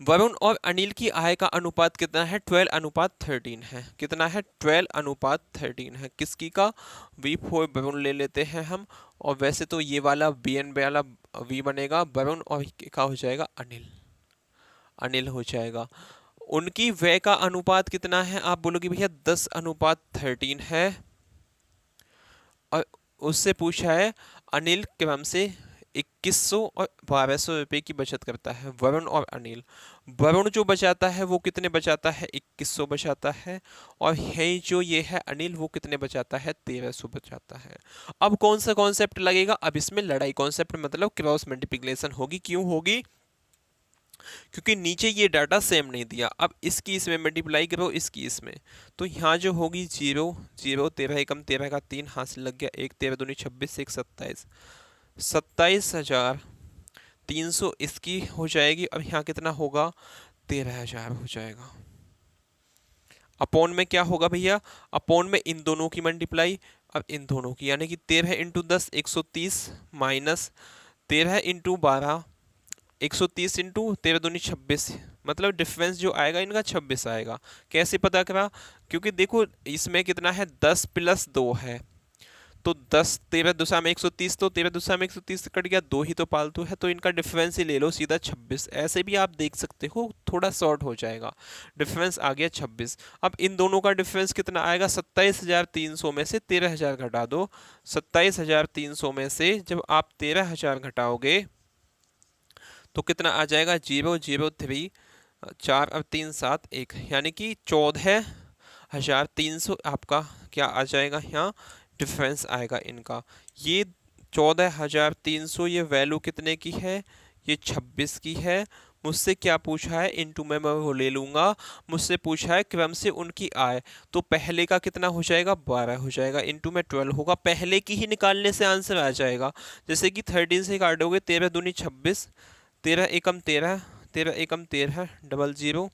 वरुण और अनिल की आय का अनुपात कितना है, 12:13 है। कितना है, 12:13 है। किसकी का, V4 वरुण ले लेते हैं हम, और वैसे तो ये वाला BN वाला V बनेगा, वरुण, और क्या हो जाएगा, अनिल हो जाएगा। उनकी व्यय का अनुपात कितना है, आप बोलोगे भैया 10:13 है, और उससे पूछा है अनिल क्रम से 2100 और 1200 रुपये की बचत करता है। वरुण और अनिल, वरुण जो बचाता है वो कितने बचाता है, 2100 बचाता है, और है जो ये है अनिल, वो कितने बचाता है, 1300 बचाता है। अब कौन सा कॉन्सेप्ट लगेगा, अब इसमें लड़ाई कॉन्सेप्ट, मतलब क्रॉस मल्टीप्लिकेशन होगी। क्यों होगी, क्योंकि नीचे ये डाटा सेम नहीं दिया। अब इसकी इसमें मल्टीप्लाई करो, इसकी इसमें, तो यहाँ जो होगी 0 0, 13 एकम 13 का 3 हासिल लग गया, 1 13 दूनी 26, 1 27, 27,300 इसकी हो जाएगी। अब यहाँ कितना होगा, 13,000 हो जाएगा। अपॉन में क्या होगा भैया, अपॉन में इन दोनों की मल्टीप्लाई, अब इन दोनों की, यानी कि 13 इंटू 10 130, माइनस 13 इंटू 12 130, इंटू 13 दूनी 26, मतलब डिफरेंस जो आएगा इनका 26 आएगा। कैसे पता करा, क्योंकि देखो इसमें कितना है, 10 + 2 है, तो 10 13 दूसरा में 130, तो 13 दूसरा में 130 कट गया, 2 ही तो पालतू है, तो इनका डिफरेंस ही ले लो सीधा 26। ऐसे भी आप देख सकते हो, थोड़ा शॉर्ट हो जाएगा, डिफरेंस आ गया 26। अब इन दोनों का डिफरेंस कितना आएगा, 27,300 में से 13,000 घटा दो। 27,300 में से जब आप 13,000 घटाओगे तो कितना आ जाएगा, 003, 4 और 3 7 1, यानी कि 14,300 आपका क्या आ जाएगा, यहाँ डिफरेंस आएगा इनका। ये 14,300, ये वैल्यू कितने की है, ये 26 की है। मुझसे क्या पूछा है, इनटू में मैं वो ले लूँगा। मुझसे पूछा है क्रम से उनकी आय, तो पहले का कितना हो जाएगा, 12 हो जाएगा, इनटू में 12 होगा। पहले की ही निकालने से आंसर आ जाएगा। जैसे कि 13 से काटोगे, 13 दूनी 26, 13 एकम 13, 13 एकम 13, 00,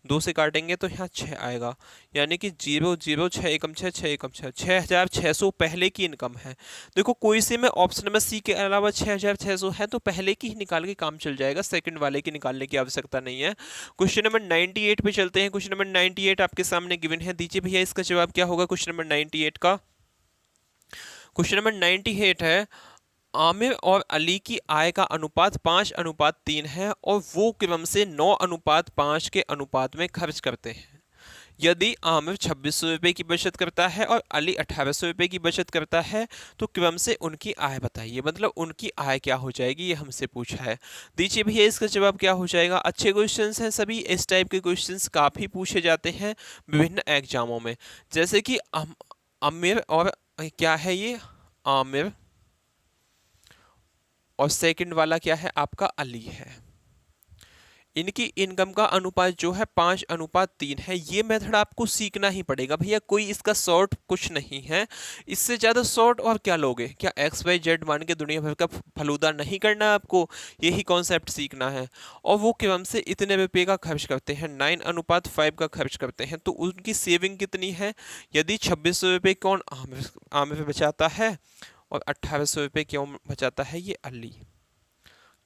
2 से काटेंगे तो यहाँ 6 आएगा, यानी कि 0 0, 6 एकम 6, 6 एकम 6, 6,600 पहले की इनकम है। देखो कोई से में ऑप्शन नंबर सी के अलावा 6,600 है, तो पहले की ही निकाल के काम चल जाएगा, सेकंड वाले की निकालने की आवश्यकता नहीं है। क्वेश्चन नंबर 98 पे चलते हैं। क्वेश्चन नंबर 98 आपके सामने गिवन है, दीजिए भैया इसका जवाब क्या होगा क्वेश्चन नंबर 98 का। क्वेश्चन नंबर 98 है, आमिर और अली की आय का अनुपात 5:3 है, और वो क्रम से 9:5 के अनुपात में खर्च करते हैं। यदि आमिर 2600 रुपये की बचत करता है और अली 1800 रुपये की बचत करता है तो क्रम से उनकी आय बताइए, मतलब उनकी आय क्या हो जाएगी, ये हमसे पूछा है। दीजिए भैया इसका जवाब क्या हो जाएगा। अच्छे क्वेश्चंस हैं सभी, इस टाइप के क्वेश्चंस काफ़ी पूछे जाते हैं विभिन्न एग्जामों में। जैसे कि आमिर और क्या है ये, आमिर, और सेकंड वाला क्या है आपका अली है। इनकी इनकम का अनुपात जो है 5:3 है। ये मेथड आपको सीखना ही पड़ेगा भैया, कोई इसका शॉर्ट कुछ नहीं है। इससे ज़्यादा शॉर्ट और क्या लोगे, क्या XYZ मान के दुनिया भर का फलूदा नहीं करना आपको, यही कॉन्सेप्ट सीखना है। और वो क्रम से इतने रुपये का खर्च करते हैं, 9:5 का खर्च करते हैं, तो उनकी सेविंग कितनी है। यदि 2600 रुपये कौन आमिर बचाता है और 1800 रुपये क्यों बचाता है ये अली।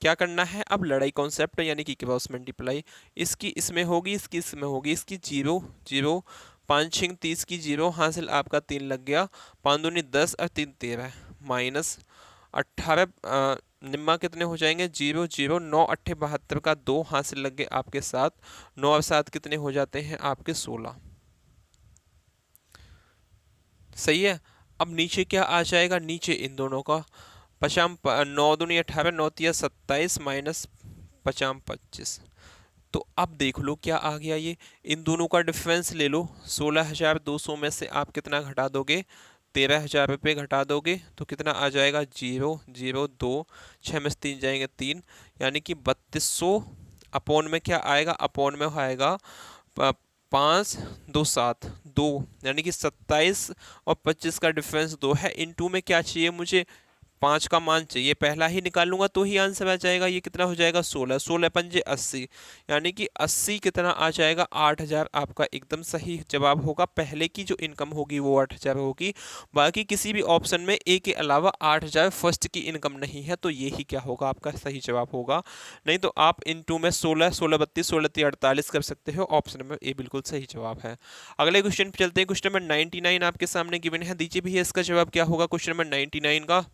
क्या करना है अब, लड़ाई कॉन्सेप्ट यानी कि क्रॉस मल्टीप्लाई। इसकी इसमें होगी, इसकी इसमें होगी, इसकी 0 0, 5 6 30 की 0 हासिल आपका 3 लग गया, 5 दूनी 10 और 3 13, माइनस 18 निम्मा कितने हो जाएंगे 0 0, 9 8 72 का 2 हासिल लग गए आपके 7, 9 और 7 कितने हो जाते हैं आपके 16। सही है। अब नीचे क्या आ जाएगा, नीचे इन दोनों का 9 दूनी 18, 9 तिया 27, माइनस 25। तो अब देख लो क्या आ गया ये, इन दोनों का डिफरेंस ले लो। 16,200 में से आप कितना घटा दोगे, 13,000 रुपये घटा दोगे तो कितना आ जाएगा 0 0 2, 6 में से 3 जाएंगे 3, यानी कि 3200। अपोन में क्या आएगा, अपोन में आएगा 5 2 7 2, यानी कि 27 और 25 का डिफरेंस 2 है। इन टू में क्या चाहिए मुझे, 5 का मान चाहिए, पहला ही निकालूंगा तो ही आंसर आ जाएगा। ये कितना हो जाएगा 16, 16 पंजे 80, यानी कि 80 कितना आ जाएगा 8,000 आपका एकदम सही जवाब होगा। पहले की जो इनकम होगी वो 8,000 होगी, बाकी किसी भी ऑप्शन में ए के अलावा 8,000 फर्स्ट की इनकम नहीं है, तो ये ही क्या होगा आपका सही जवाब होगा। नहीं तो आप इन टू में 16 16 32 16 3 48 कर सकते हो, ऑप्शन में ए बिल्कुल सही जवाब है। अगले क्वेश्चन पे चलते हैं। क्वेश्चन नंबर 99 आपके सामने गिवन है, दीजिए भैया इसका जवाब क्या होगा क्वेश्चन नंबर 99 का।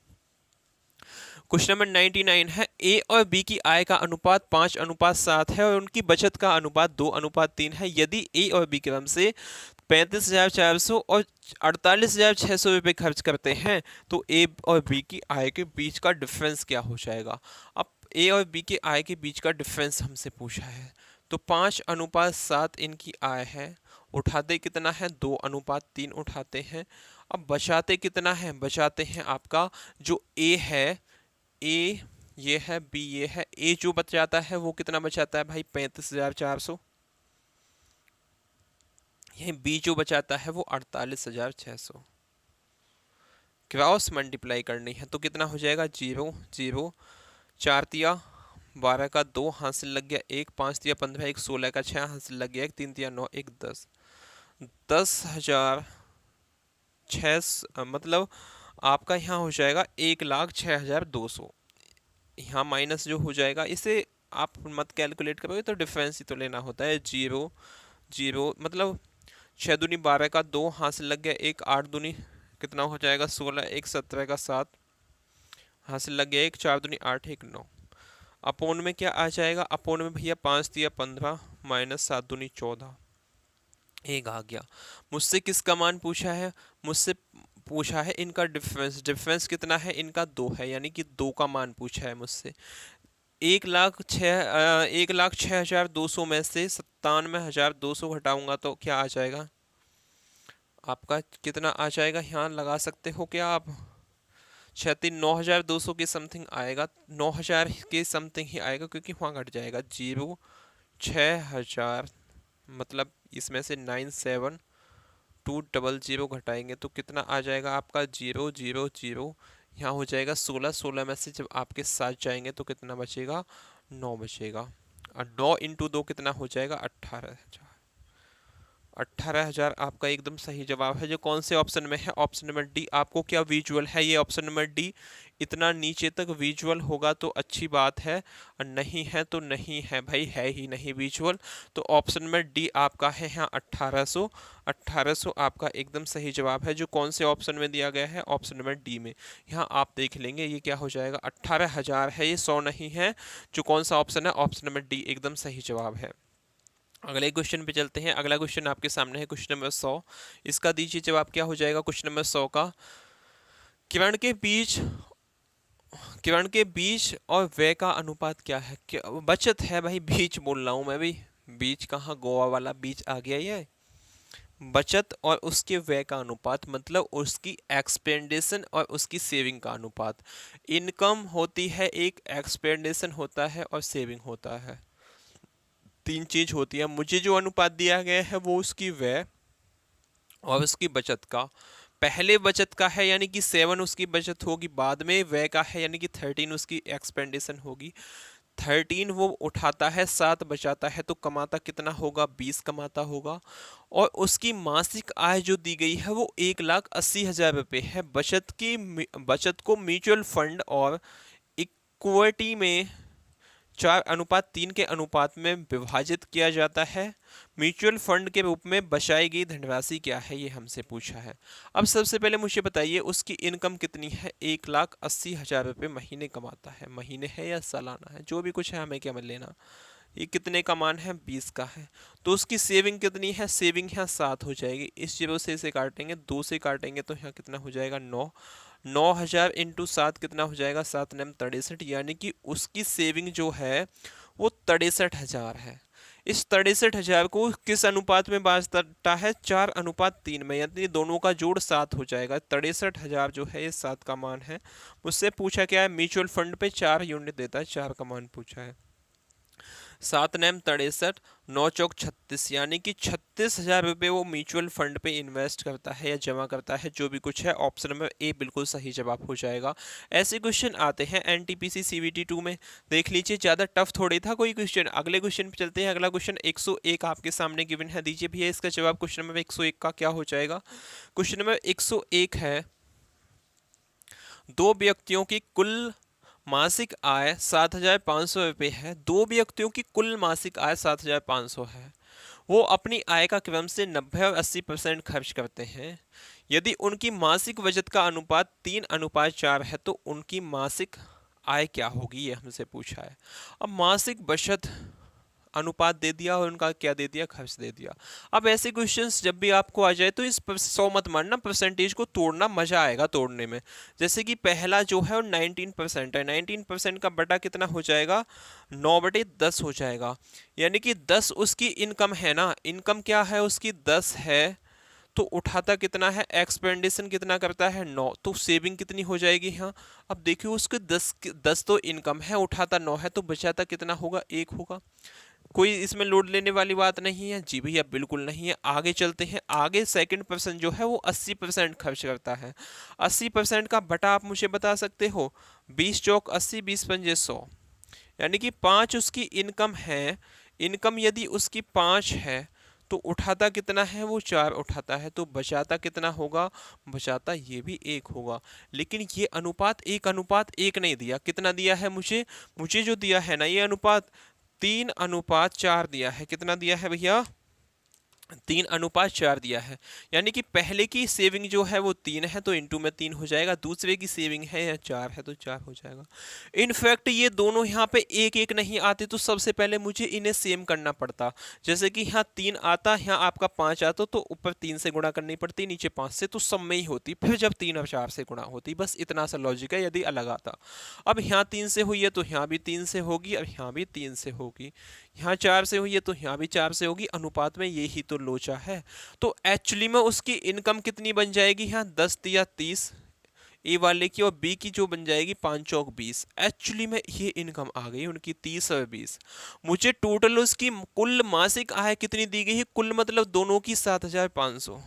क्वेश्चन नंबर 99 है, ए और बी की आय का अनुपात 5:7 है और उनकी बचत का अनुपात 2:3 है। यदि ए और बी क्रम से 35,400 और 48,600 रुपये खर्च करते हैं तो ए और बी की आय के बीच का डिफरेंस क्या हो जाएगा। अब ए और बी के आय के बीच का डिफरेंस हमसे पूछा है, तो 5:7 इनकी आय है, उठाते कितना है 2:3 उठाते हैं। अब बचाते कितना है, बचाते हैं आपका जो ए है, ए ये है, बी ये है, ए जो बचाता है वो कितना बचाता है भाई 35,400, यही बी जो बचाता है वो 48,600। क्रॉस मल्टीप्लाई करनी है तो कितना हो जाएगा 0 0, 4 तिया 12 का 2 हासिल लग गया 1, 5 तिया 15, 1 16 का 6 हासिल लग गया 1, 3 तिया 9, 1 10, 10,006 मतलब आपका यहाँ हो जाएगा 1,06,200। यहाँ माइनस जो हो जाएगा, इसे आप मत कैलकुलेट करोगे तो डिफरेंस ही तो लेना होता है। 0 0 मतलब 6 दूनी 12 का 2 हासिल लग गया 1, 8 दूनी कितना हो जाएगा 16, 1 17 का 7 हासिल लग गया 1, 4 दूनी 8, 1 9। अपोन में क्या आ जाएगा, अपोन में भैया 5 दिया 15, माइनस 7 दूनी 14, एक आ गया। मुझसे किसका मान पूछा है, मुझसे पूछा है इनका डिफरेंस। डिफरेंस कितना है इनका 2 है, यानी कि 2 का मान पूछा है मुझसे। 1,06,200 में से 97,200 घटाऊंगा तो क्या आ जाएगा आपका, कितना आ जाएगा यहाँ लगा सकते हो क्या आप, 9,200 के समथिंग आएगा, 9,000 के समथिंग ही आएगा क्योंकि वहाँ घट जाएगा 0 6,000, मतलब इसमें से 97,200 घटाएंगे तो कितना आ जाएगा आपका 0 0 0, यहाँ हो जाएगा 16, 16 में से जब आपके साथ जाएंगे तो कितना बचेगा 9 बचेगा, और 9 इंटू 2 कितना हो जाएगा 18,000। 18,000 आपका एकदम सही जवाब है, जो कौन से ऑप्शन में है, ऑप्शन नंबर डी। आपको क्या विजुअल है ये ऑप्शन नंबर डी, इतना नीचे तक विजुअल होगा तो अच्छी बात है, और नहीं है तो नहीं है भाई, है ही नहीं विजुअल, तो ऑप्शन नंबर डी आपका है यहाँ 1800। 1800 आपका एकदम सही जवाब है, जो कौन से ऑप्शन में दिया गया है, ऑप्शन नंबर डी में। यहाँ आप देख लेंगे ये क्या हो जाएगा 18,000 है, ये 100 नहीं है, जो कौन सा ऑप्शन है, ऑप्शन नंबर डी एकदम सही जवाब है। अगले क्वेश्चन पे चलते हैं। अगला क्वेश्चन आपके सामने है क्वेश्चन नंबर 100। इसका दीजिए जवाब क्या हो जाएगा क्वेश्चन नंबर 100 का। किरण के बीच किरण के बीच और व्यय का अनुपात क्या है? बचत है भाई, बीच बोल रहा हूं मैं भी। बीच कहाँ, गोवा वाला बीच आ गया ये। बचत और उसके व्यय का अनुपात मतलब उसकी एक्सपेंडेशन और उसकी सेविंग का अनुपात। इनकम होती है एक, एक्सपेंडेशन होता है और सेविंग होता है। तीन चीज होती है। मुझे जो अनुपात दिया गया है वो उसकी व्यय और उसकी बचत का। पहले बचत का है यानी कि 7 उसकी बचत होगी, बाद में व्यय का है यानी कि 13 उसकी एक्सपेंडेशन होगी। 13 वो उठाता है, 7 बचाता है, तो कमाता कितना होगा? 20 कमाता होगा। और उसकी मासिक आय जो दी गई है वो 1,80,000 रुपये है। बचत को म्यूचुअल फंड और इक्विटी में 4:3 के अनुपात में विभाजित किया जाता है। म्यूचुअल फंड के रूप में बचाई गई धनराशि क्या है, ये हमसे पूछा है। अब सबसे पहले मुझे बताइए उसकी इनकम कितनी है? 1,80,000 रुपये महीने कमाता है। महीने है या सालाना है, जो भी कुछ है हमें क्या मिल लेना। ये कितने का मान है? 20 का है। तो उसकी सेविंग कितनी है? सेविंग यहाँ 7 हो जाएगी। इस 0 से इसे काटेंगे, 2 से काटेंगे तो यहाँ कितना हो जाएगा? 9। 9,000 इंटू 7 कितना हो जाएगा? 7 9 63। यानी कि उसकी सेविंग जो है वो 63,000 है। इस 63,000 को किस अनुपात में बांटता है? 4:3 में, यानी दोनों का जोड़ 7 हो जाएगा। 63,000 जो है ये 7 का मान है। मुझसे पूछा क्या है? म्यूचुअल फंड पे 4 यूनिट देता है, 4 का मान पूछा है। 7 9 63, 9 चौक 36, यानी कि 36,000 रुपये वो म्यूचुअल फंड पे इन्वेस्ट करता है या जमा करता है, जो भी कुछ है। ऑप्शन नंबर ए बिल्कुल सही जवाब हो जाएगा। ऐसे क्वेश्चन आते हैं एनटीपीसी सीबीटी 2 में, देख लीजिए, ज़्यादा टफ थोड़ी था कोई क्वेश्चन। अगले क्वेश्चन पे चलते हैं। अगला क्वेश्चन 101 आपके सामने गिवन है। दीजिए भैया इसका जवाब क्वेश्चन नंबर 101 का क्या हो जाएगा। क्वेश्चन नंबर 101 है, दो व्यक्तियों की कुल मासिक आय 7,500 रुपये है। दो व्यक्तियों की कुल मासिक आय 7,500 है। वो अपनी आय का क्रम से 90 और 80% खर्च करते हैं। यदि उनकी मासिक बचत का अनुपात 3:4 है तो उनकी मासिक आय क्या होगी, ये हमसे पूछा है। अब मासिक बचत अनुपात दे दिया और उनका क्या दे दिया? खर्च दे दिया। अब ऐसे क्वेश्चंस जब भी आपको आ जाए तो इस पर 100 मत मानना, परसेंटेज को तोड़ना, मजा आएगा तोड़ने में। जैसे कि पहला जो है वो 19% है। 19% का बटा कितना हो जाएगा? 9/10 हो जाएगा। यानी कि 10 उसकी इनकम है ना, इनकम क्या है उसकी? 10 है। तो उठाता कितना है? एक्सपेंडिशन कितना करता है? 9। तो सेविंग कितनी हो जाएगी यहाँ? अब देखिए उसके 10 तो इनकम है, उठाता 9 है, तो बचाता कितना होगा? 1 होगा। कोई इसमें लोड लेने वाली बात नहीं है जी भैया, बिल्कुल नहीं है। आगे चलते हैं। आगे सेकंड पर्सन जो है वो 80% खर्च करता है। 80% का बटा आप मुझे बता सकते हो? 20 चौक 80, 20 पंजे 100, यानी कि 5 उसकी इनकम है। इनकम यदि उसकी 5 है तो उठाता कितना है? वो 4 उठाता है। तो बचाता कितना होगा? बचाता ये भी 1 होगा। लेकिन ये अनुपात 1:1 नहीं दिया। कितना दिया है मुझे? मुझे जो दिया है ना ये अनुपात 3:4 दिया है। कितना दिया है भैया? 3:4 दिया है। यानी कि पहले की सेविंग जो है वो 3 है तो इंटू में 3 हो जाएगा। दूसरे की सेविंग है या 4 है तो 4 हो जाएगा। इनफैक्ट ये दोनों यहाँ पे एक एक नहीं आते तो सबसे पहले मुझे इन्हें सेम करना पड़ता। जैसे कि यहाँ 3 आता, यहाँ आपका 5 आता, तो ऊपर 3 से गुणा करनी पड़ती, नीचे 5 से, तो सब में ही होती। फिर जब 3 और 4 से गुणा होती, बस इतना सा लॉजिक है। यदि अलग आता, अब यहाँ 3 से हुई है तो यहाँ भी 3 से होगी और यहाँ भी 3 से होगी। यहाँ 4 से हुई है तो यहाँ भी 4 से होगी। अनुपात में यही तो लोचा है। तो एक्चुअली में उसकी इनकम कितनी बन जाएगी? यहाँ 10 दिया 30 ए वाले की, और बी की जो बन जाएगी 5 चौक 20। एक्चुअली में ये इनकम आ गई उनकी 30 और 20। मुझे टोटल उसकी कुल मासिक आय कितनी दी गई है? कुल मतलब दोनों की 7,500।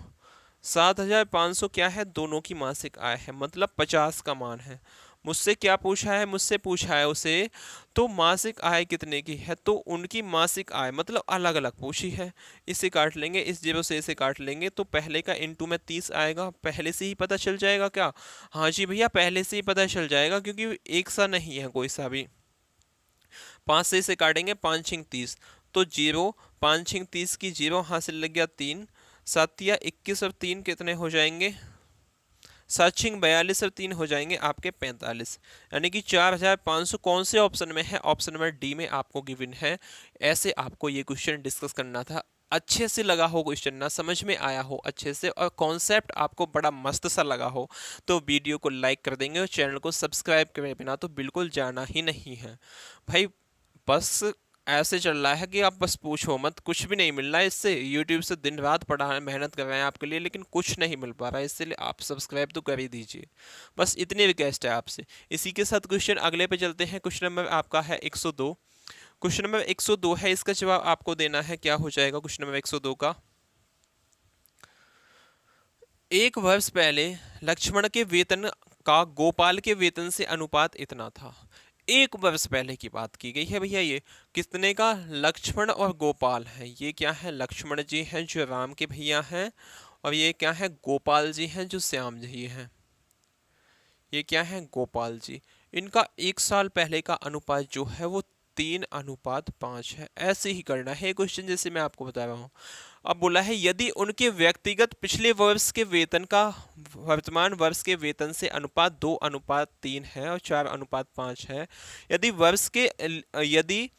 7,500 क्या है? दोनों की मासिक आय है, मतलब 50 का मान है। मुझसे क्या पूछा है? मुझसे पूछा है उसे तो मासिक आय कितने की है, तो उनकी मासिक आय मतलब अलग अलग पूछी है। इसे काट लेंगे, इस 0 से इसे काट लेंगे तो पहले का इंटू में 30 आएगा। पहले से ही पता चल जाएगा क्या? हाँ जी भैया, पहले से ही पता चल जाएगा क्योंकि एक सा नहीं है कोई सा भी। 5 से इसे काटेंगे, 5 छिंग 30, तो 0, 5 छिंग 30 की 0, हासिल लग गया 3, 7 या 21 और 3 कितने हो जाएंगे? सात छिंग 42 और 3 हो जाएंगे आपके 45, यानी कि 4500 कौन से ऑप्शन में है? ऑप्शन नंबर डी में आपको गिवन है। ऐसे आपको ये क्वेश्चन डिस्कस करना था। अच्छे से लगा हो क्वेश्चन, ना समझ में आया हो अच्छे से और कॉन्सेप्ट आपको बड़ा मस्त सा लगा हो तो वीडियो को लाइक कर देंगे और चैनल को सब्सक्राइब करे बिना तो बिल्कुल जाना ही नहीं है भाई। बस ऐसे चल रहा है कि आप बस पूछो मत, कुछ भी नहीं मिल रहा है इससे। यूट्यूब से दिन रात पढ़ा मेहनत कर रहे हैं आपके लिए, लेकिन कुछ नहीं मिल पा रहा है, इसलिए आप सब्सक्राइब तो कर ही दीजिए। बस इतनी रिक्वेस्ट है आपसे। इसी के साथ क्वेश्चन अगले पे चलते हैं। क्वेश्चन नंबर आपका है 102। क्वेश्चन नंबर 102 है, इसका जवाब आपको देना है। क्या हो जाएगा क्वेश्चन नंबर 102 का? एक वर्ष पहले लक्ष्मण के वेतन का गोपाल के वेतन से अनुपात इतना था। एक वर्ष पहले की बात की गई है भैया। ये कितने का? लक्ष्मण और गोपाल है। ये क्या है? लक्ष्मण जी हैं जो राम के भैया हैं, और ये क्या है? गोपाल जी हैं जो श्याम जी हैं। ये क्या है? गोपाल जी। इनका एक साल पहले का अनुपात जो है वो 3:5 है। ऐसे ही करना है क्वेश्चन जैसे मैं आपको बता रहा हूँ। अब बोला है यदि उनके व्यक्तिगत पिछले वर्ष के वेतन का वर्तमान वर्ष के वेतन से अनुपात 2:3 है और 4:5 है, यदि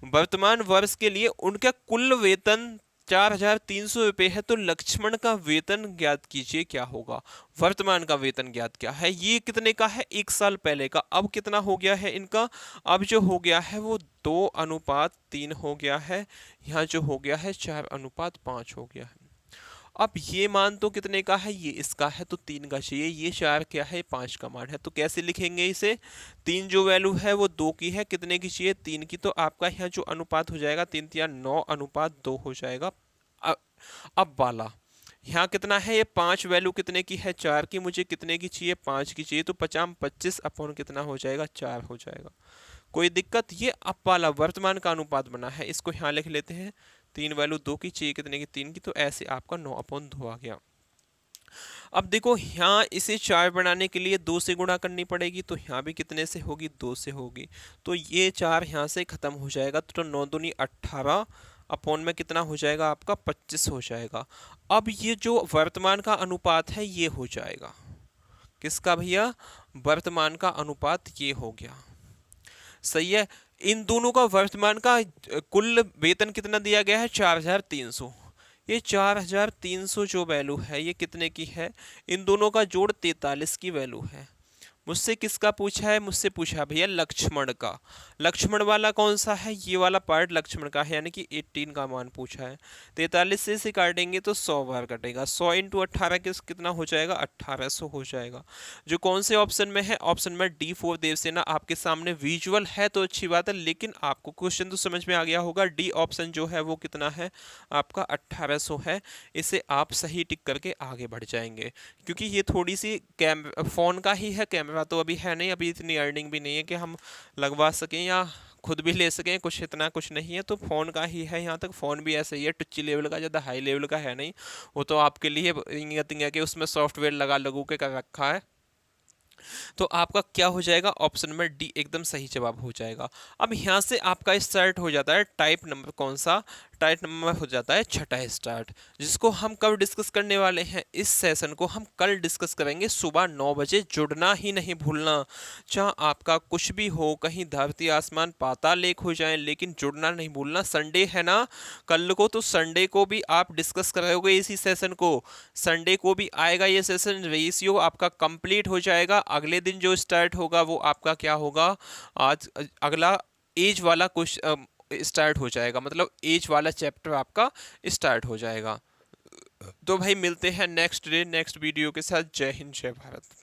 वर्तमान वर्ष के लिए उनका कुल वेतन 4,300 रुपये है, तो लक्ष्मण का वेतन ज्ञात कीजिए क्या होगा। वर्तमान का वेतन ज्ञात क्या है? ये कितने का है? एक साल पहले का। अब कितना हो गया है इनका? अब जो हो गया है वो 2:3 हो गया है। यहाँ जो हो गया है 4:5 हो गया है। अब ये मान तो कितने का है? ये इसका है तो 3 का चाहिए। ये 4 क्या है? 5 का मान है। तो कैसे लिखेंगे इसे? 3 जो वैल्यू है वो 2 की है, कितने की चाहिए? 3 की। तो आपका यहाँ जो अनुपात हो जाएगा 3:9:2 हो जाएगा। अब वाला यहाँ कितना है? ये 5 वैल्यू कितने की है? 4 की। मुझे कितने की चाहिए? 5 की चाहिए। तो 50/25 अपॉन कितना हो जाएगा? 4 हो जाएगा। कोई दिक्कत? ये अप वाला वर्तमान का अनुपात बना है, इसको यहाँ लिख लेते हैं। 3 वैल्यू 2 की चाहिए, कितने की? 3 की। तो ऐसे आपका 9/2 आ गया। अब देखो यहाँ इसे 4 बनाने के लिए 2 से गुणा करनी पड़ेगी, तो यहाँ भी कितने से होगी? 2 से होगी। तो ये 4 यहाँ से खत्म हो जाएगा, तो 9 दूनी 18 अपॉन में कितना हो जाएगा आपका? 25 हो जाएगा। अब ये जो वर्तमान का अनुपात है ये हो जाएगा किसका भैया? वर्तमान का अनुपात ये हो गया। सही है। इन दोनों का वर्तमान का कुल वेतन कितना दिया गया है? 4,300। ये 4,300 जो वैल्यू है ये कितने की है? इन दोनों का जोड़ 43 की वैल्यू है। मुझसे किसका पूछा है? मुझसे पूछा भैया लक्ष्मण का। लक्ष्मण वाला कौन सा है? ये वाला पार्ट लक्ष्मण का है, यानी कि 18 का मान पूछा है। 43 से काटेंगे तो 100 बार कटेगा। 100 × 18 कितना हो जाएगा? 1800 हो जाएगा। जो कौन से ऑप्शन में है? ऑप्शन में D4 देवसेना। आपके सामने विजुअल है तो अच्छी बात है, लेकिन आपको क्वेश्चन तो समझ में आ गया होगा। डी ऑप्शन जो है वो कितना है आपका? 1800 है। इसे आप सही टिक करके आगे बढ़ जाएंगे, क्योंकि ये थोड़ी सी फ़ोन का ही है। कैमरा तो अभी है नहीं, अभी इतनी अर्निंग भी नहीं है कि हम लगवा सकें या खुद भी ले सकें, कुछ इतना कुछ नहीं है। तो फ़ोन का ही है। यहाँ तक फ़ोन भी ऐसा ही है, टुच्ची लेवल का, ज़्यादा हाई लेवल का है नहीं। वो तो आपके लिए इंगिया के उसमें सॉफ्टवेयर लगा लगू के कर रखा है। तो आपका क्या हो जाएगा? ऑप्शन नंबर डी एकदम सही जवाब हो जाएगा। अब यहाँ से आपका स्टार्ट हो जाता है टाइप नंबर कौन सा? टाइप नंबर हो जाता है छठा स्टार्ट, जिसको हम कब डिस्कस करने वाले हैं? इस सेशन को हम कल डिस्कस करेंगे सुबह 9 बजे। जुड़ना ही नहीं भूलना। चाहे आपका कुछ भी हो, कहीं धरती आसमान पाताल एक हो जाए, लेकिन जुड़ना नहीं भूलना। संडे है ना कल को, तो संडे को भी आप डिस्कस करोगे इसी सेशन को। संडे को भी आएगा ये सेशन, रेशियो आपका कंप्लीट हो जाएगा। अगले दिन जो स्टार्ट होगा वो आपका क्या होगा? आज अगला एज वाला क्वेश्चन स्टार्ट हो जाएगा, मतलब एज वाला चैप्टर आपका स्टार्ट हो जाएगा। तो भाई मिलते हैं नेक्स्ट डे नेक्स्ट वीडियो के साथ। जय हिंद, जय भारत।